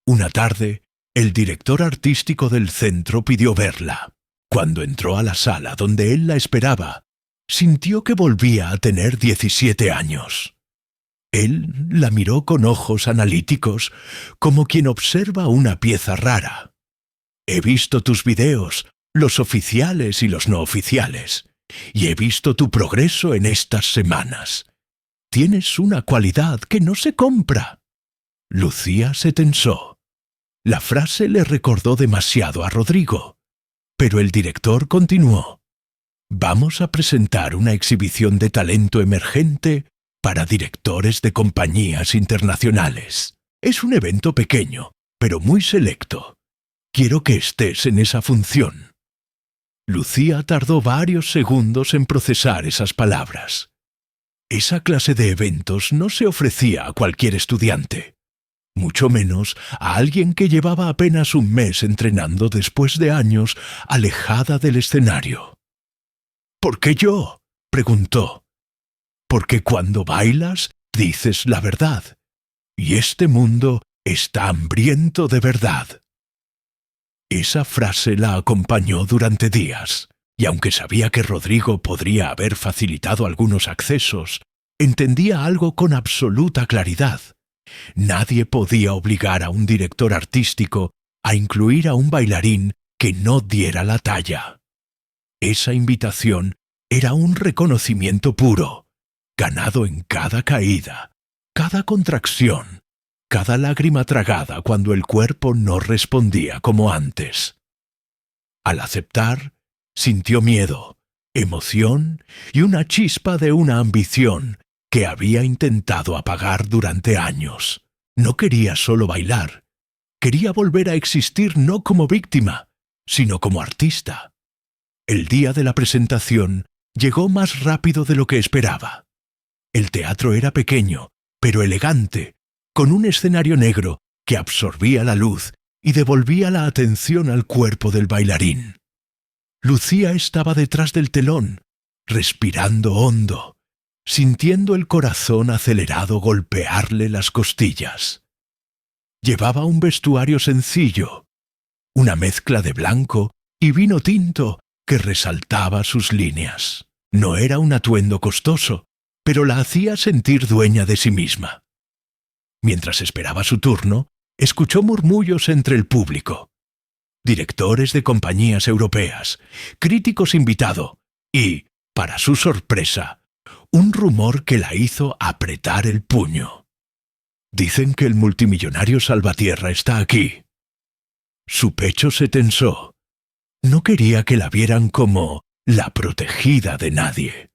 Una tarde, el director artístico del centro pidió verla. Cuando entró a la sala donde él la esperaba, sintió que volvía a tener 17 años. Él la miró con ojos analíticos, como quien observa una pieza rara. «He visto tus videos, los oficiales y los no oficiales, y he visto tu progreso en estas semanas. Tienes una cualidad que no se compra». Lucía se tensó. La frase le recordó demasiado a Rodrigo, pero el director continuó. «Vamos a presentar una exhibición de talento emergente para directores de compañías internacionales. Es un evento pequeño, pero muy selecto. Quiero que estés en esa función». Lucía tardó varios segundos en procesar esas palabras. Esa clase de eventos no se ofrecía a cualquier estudiante, mucho menos a alguien que llevaba apenas un mes entrenando después de años alejada del escenario. «¿Por qué yo?», preguntó. «Porque cuando bailas dices la verdad, y este mundo está hambriento de verdad». Esa frase la acompañó durante días, y aunque sabía que Rodrigo podría haber facilitado algunos accesos, entendía algo con absoluta claridad. Nadie podía obligar a un director artístico a incluir a un bailarín que no diera la talla. Esa invitación era un reconocimiento puro, ganado en cada caída, cada contracción, cada lágrima tragada cuando el cuerpo no respondía como antes. Al aceptar, sintió miedo, emoción y una chispa de una ambición que había intentado apagar durante años. No quería solo bailar, quería volver a existir no como víctima, sino como artista. El día de la presentación llegó más rápido de lo que esperaba. El teatro era pequeño, pero elegante, con un escenario negro que absorbía la luz y devolvía la atención al cuerpo del bailarín. Lucía estaba detrás del telón, respirando hondo, sintiendo el corazón acelerado golpearle las costillas. Llevaba un vestuario sencillo, una mezcla de blanco y vino tinto que resaltaba sus líneas. No era un atuendo costoso, pero la hacía sentir dueña de sí misma. Mientras esperaba su turno, escuchó murmullos entre el público. Directores de compañías europeas, críticos invitados y, para su sorpresa, un rumor que la hizo apretar el puño. «Dicen que el multimillonario Salvatierra está aquí». Su pecho se tensó. No quería que la vieran como la protegida de nadie.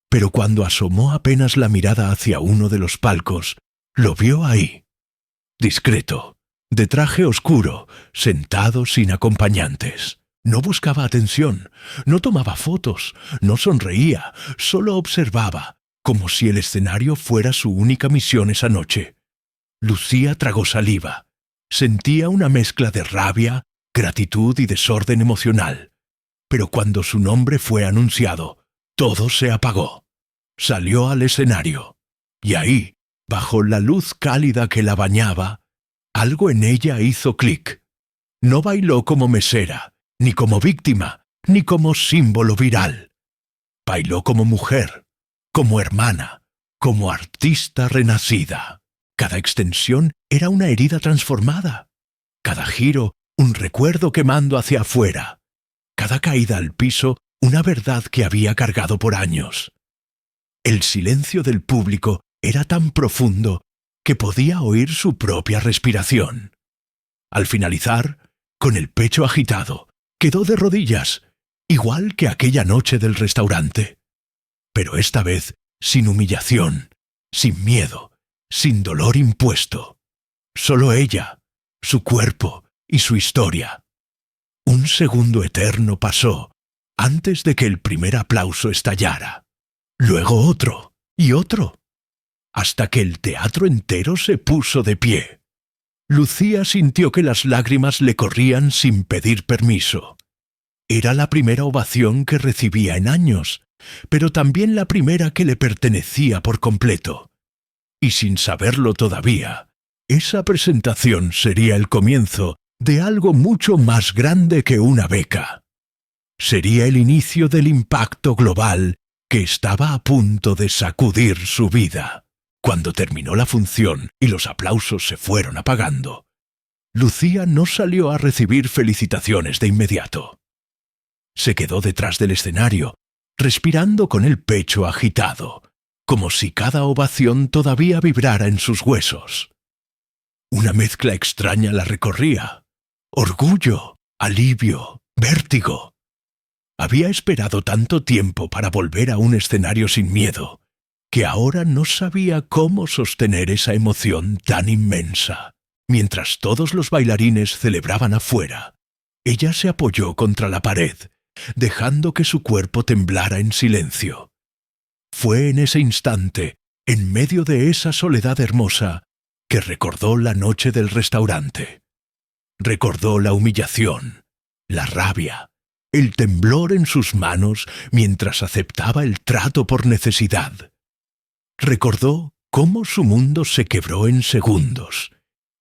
Pero cuando asomó apenas la mirada hacia uno de los palcos, lo vio ahí, discreto, de traje oscuro, sentado sin acompañantes. No buscaba atención, no tomaba fotos, no sonreía, solo observaba, como si el escenario fuera su única misión esa noche. Lucía tragó saliva. Sentía una mezcla de rabia, gratitud y desorden emocional. Pero cuando su nombre fue anunciado, todo se apagó. Salió al escenario, y ahí, bajo la luz cálida que la bañaba, algo en ella hizo clic. No bailó como mesera, ni como víctima, ni como símbolo viral. Bailó como mujer, como hermana, como artista renacida. Cada extensión era una herida transformada. Cada giro, un recuerdo quemando hacia afuera. Cada caída al piso, una verdad que había cargado por años. El silencio del público era tan profundo que podía oír su propia respiración. Al finalizar, con el pecho agitado, quedó de rodillas, igual que aquella noche del restaurante. Pero esta vez sin humillación, sin miedo, sin dolor impuesto. Solo ella, su cuerpo y su historia. Un segundo eterno pasó antes de que el primer aplauso estallara. Luego otro y otro, hasta que el teatro entero se puso de pie. Lucía sintió que las lágrimas le corrían sin pedir permiso. Era la primera ovación que recibía en años, pero también la primera que le pertenecía por completo. Y sin saberlo todavía, esa presentación sería el comienzo de algo mucho más grande que una beca. Sería el inicio del impacto global que estaba a punto de sacudir su vida. Cuando terminó la función y los aplausos se fueron apagando, Lucía no salió a recibir felicitaciones de inmediato. Se quedó detrás del escenario, respirando con el pecho agitado, como si cada ovación todavía vibrara en sus huesos. Una mezcla extraña la recorría: orgullo, alivio, vértigo. Había esperado tanto tiempo para volver a un escenario sin miedo, que ahora no sabía cómo sostener esa emoción tan inmensa. Mientras todos los bailarines celebraban afuera, ella se apoyó contra la pared, dejando que su cuerpo temblara en silencio. Fue en ese instante, en medio de esa soledad hermosa, que recordó la noche del restaurante. Recordó la humillación, la rabia, el temblor en sus manos mientras aceptaba el trato por necesidad. Recordó cómo su mundo se quebró en segundos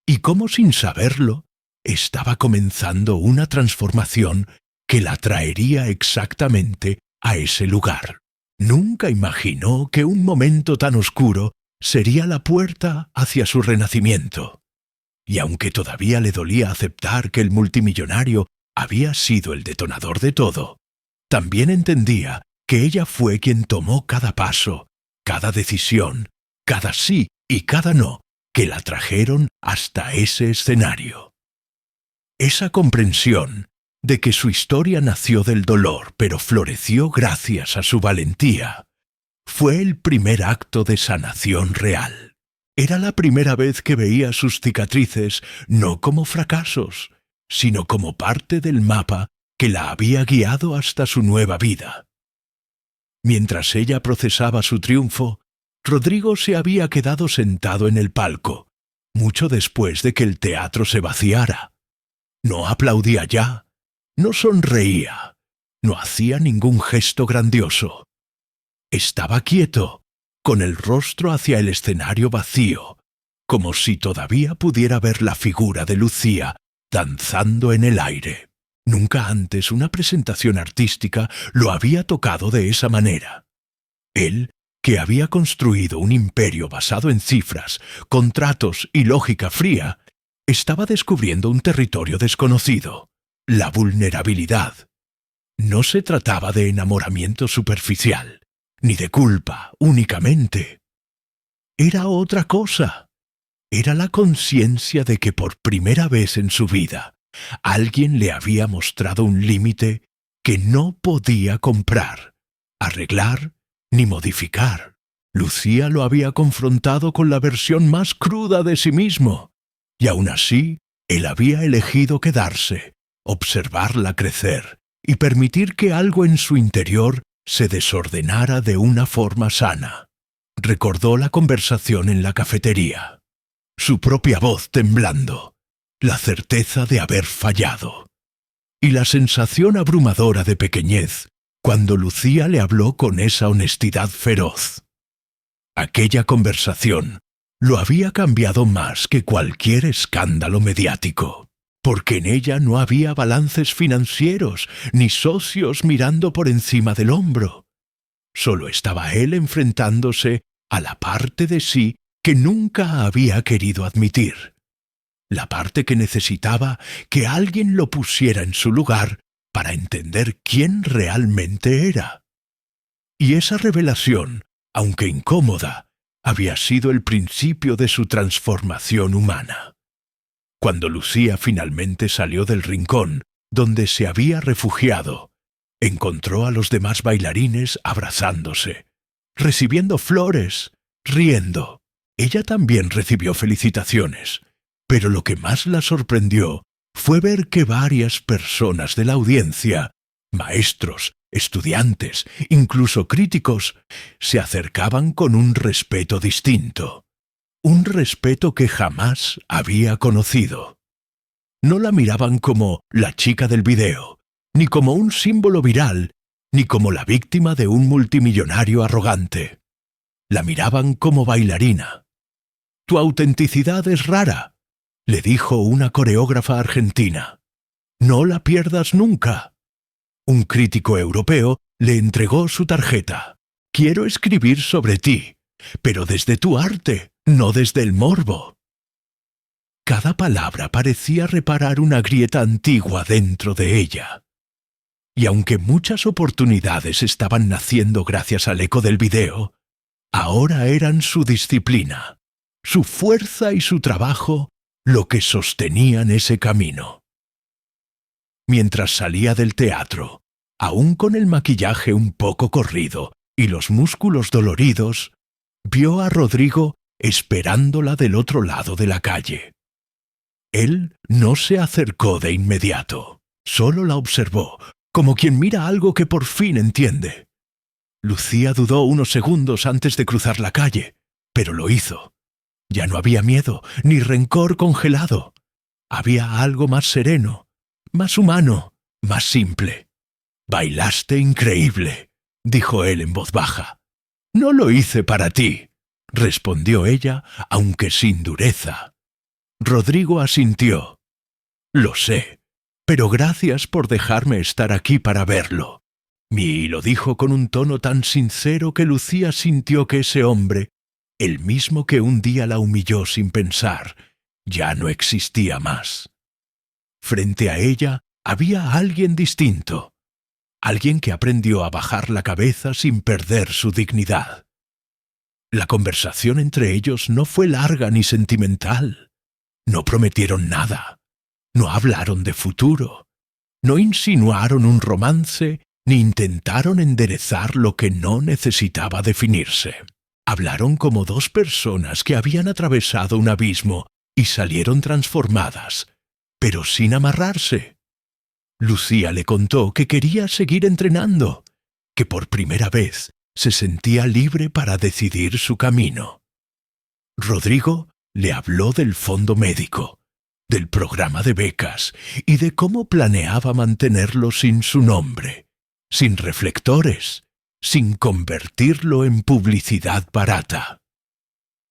y cómo, sin saberlo, estaba comenzando una transformación que la traería exactamente a ese lugar. Nunca imaginó que un momento tan oscuro sería la puerta hacia su renacimiento. Y aunque todavía le dolía aceptar que el multimillonario había sido el detonador de todo, también entendía que ella fue quien tomó cada paso, cada decisión, cada sí y cada no, que la trajeron hasta ese escenario. Esa comprensión de que su historia nació del dolor, pero floreció gracias a su valentía, fue el primer acto de sanación real. Era la primera vez que veía sus cicatrices no como fracasos, sino como parte del mapa que la había guiado hasta su nueva vida. Mientras ella procesaba su triunfo, Rodrigo se había quedado sentado en el palco, mucho después de que el teatro se vaciara. No aplaudía ya, no sonreía, no hacía ningún gesto grandioso. Estaba quieto, con el rostro hacia el escenario vacío, como si todavía pudiera ver la figura de Lucía danzando en el aire. Nunca antes una presentación artística lo había tocado de esa manera. Él, que había construido un imperio basado en cifras, contratos y lógica fría, estaba descubriendo un territorio desconocido: la vulnerabilidad. No se trataba de enamoramiento superficial, ni de culpa únicamente. Era otra cosa. Era la conciencia de que por primera vez en su vida alguien le había mostrado un límite que no podía comprar, arreglar ni modificar. Lucía lo había confrontado con la versión más cruda de sí mismo, y aún así él había elegido quedarse, observarla crecer y permitir que algo en su interior se desordenara de una forma sana. Recordó la conversación en la cafetería, su propia voz temblando, la certeza de haber fallado, y la sensación abrumadora de pequeñez cuando Lucía le habló con esa honestidad feroz. Aquella conversación lo había cambiado más que cualquier escándalo mediático, porque en ella no había balances financieros ni socios mirando por encima del hombro. Solo estaba él enfrentándose a la parte de sí que nunca había querido admitir, la parte que necesitaba que alguien lo pusiera en su lugar para entender quién realmente era. Y esa revelación, aunque incómoda, había sido el principio de su transformación humana. Cuando Lucía finalmente salió del rincón donde se había refugiado, encontró a los demás bailarines abrazándose, recibiendo flores, riendo. Ella también recibió felicitaciones, pero lo que más la sorprendió fue ver que varias personas de la audiencia, maestros, estudiantes, incluso críticos, se acercaban con un respeto distinto, un respeto que jamás había conocido. No la miraban como la chica del video, ni como un símbolo viral, ni como la víctima de un multimillonario arrogante. La miraban como bailarina. «Tu autenticidad es rara», le dijo una coreógrafa argentina. «No la pierdas nunca». Un crítico europeo le entregó su tarjeta. «Quiero escribir sobre ti, pero desde tu arte, no desde el morbo». Cada palabra parecía reparar una grieta antigua dentro de ella. Y aunque muchas oportunidades estaban naciendo gracias al eco del video, ahora eran su disciplina, su fuerza y su trabajo lo que sostenían ese camino. Mientras salía del teatro, aún con el maquillaje un poco corrido y los músculos doloridos, vio a Rodrigo esperándola del otro lado de la calle. Él no se acercó de inmediato, solo la observó, como quien mira algo que por fin entiende. Lucía dudó unos segundos antes de cruzar la calle, pero lo hizo. Ya no había miedo, ni rencor congelado. Había algo más sereno, más humano, más simple. «Bailaste increíble», dijo él en voz baja. «No lo hice para ti», respondió ella, aunque sin dureza. Rodrigo asintió. «Lo sé, pero gracias por dejarme estar aquí para verlo». Y lo dijo con un tono tan sincero que Lucía sintió que ese hombre, el mismo que un día la humilló sin pensar, ya no existía más. Frente a ella había alguien distinto, alguien que aprendió a bajar la cabeza sin perder su dignidad. La conversación entre ellos no fue larga ni sentimental. No prometieron nada, no hablaron de futuro, no insinuaron un romance ni intentaron enderezar lo que no necesitaba definirse. Hablaron como dos personas que habían atravesado un abismo y salieron transformadas, pero sin amarrarse. Lucía le contó que quería seguir entrenando, que por primera vez se sentía libre para decidir su camino. Rodrigo le habló del fondo médico, del programa de becas y de cómo planeaba mantenerlo sin su nombre, sin reflectores, sin convertirlo en publicidad barata.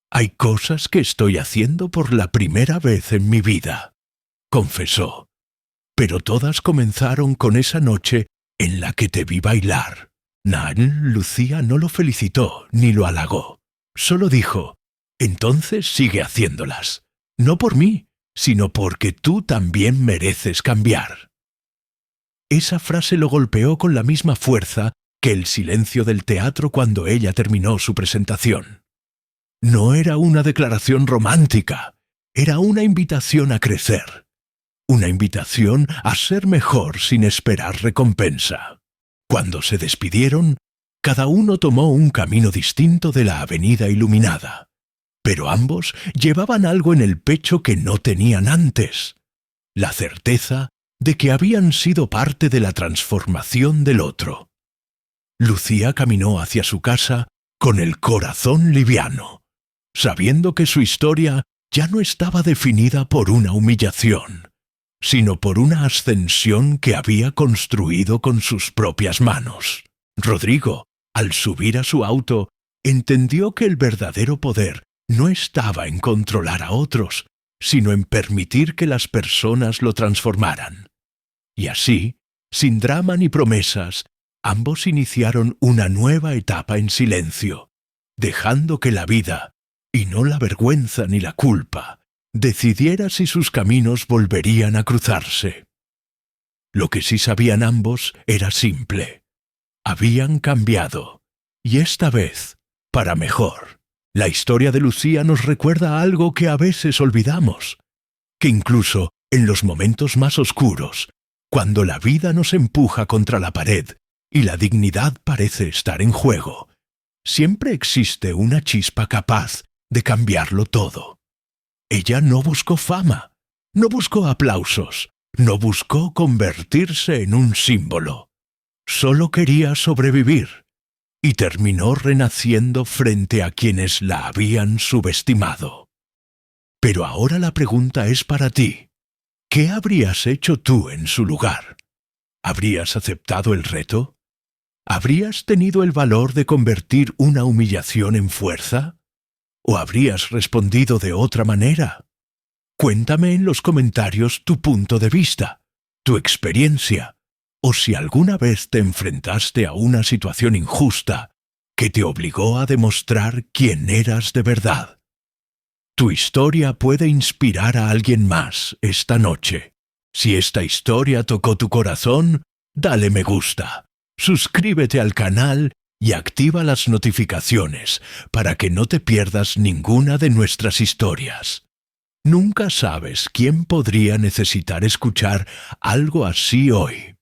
«Hay cosas que estoy haciendo por la primera vez en mi vida», confesó. «Pero todas comenzaron con esa noche en la que te vi bailar». Lucía no lo felicitó ni lo halagó. Solo dijo: «Entonces sigue haciéndolas. No por mí, sino porque tú también mereces cambiar». Esa frase lo golpeó con la misma fuerza que el silencio del teatro cuando ella terminó su presentación. No era una declaración romántica, era una invitación a crecer, una invitación a ser mejor sin esperar recompensa. Cuando se despidieron, cada uno tomó un camino distinto de la avenida iluminada, pero ambos llevaban algo en el pecho que no tenían antes: la certeza de que habían sido parte de la transformación del otro. Lucía caminó hacia su casa con el corazón liviano, sabiendo que su historia ya no estaba definida por una humillación, sino por una ascensión que había construido con sus propias manos. Rodrigo, al subir a su auto, entendió que el verdadero poder no estaba en controlar a otros, sino en permitir que las personas lo transformaran. Y así, sin drama ni promesas, ambos iniciaron una nueva etapa en silencio, dejando que la vida, y no la vergüenza ni la culpa, decidiera si sus caminos volverían a cruzarse. Lo que sí sabían ambos era simple: habían cambiado, y esta vez, para mejor. La historia de Lucía nos recuerda algo que a veces olvidamos, que incluso en los momentos más oscuros, cuando la vida nos empuja contra la pared y la dignidad parece estar en juego, siempre existe una chispa capaz de cambiarlo todo. Ella no buscó fama, no buscó aplausos, no buscó convertirse en un símbolo. Solo quería sobrevivir y terminó renaciendo frente a quienes la habían subestimado. Pero ahora la pregunta es para ti. ¿Qué habrías hecho tú en su lugar? ¿Habrías aceptado el reto? ¿Habrías tenido el valor de convertir una humillación en fuerza? ¿O habrías respondido de otra manera? Cuéntame en los comentarios tu punto de vista, tu experiencia, o si alguna vez te enfrentaste a una situación injusta que te obligó a demostrar quién eras de verdad. Tu historia puede inspirar a alguien más esta noche. Si esta historia tocó tu corazón, dale me gusta, suscríbete al canal y activa las notificaciones para que no te pierdas ninguna de nuestras historias. Nunca sabes quién podría necesitar escuchar algo así hoy.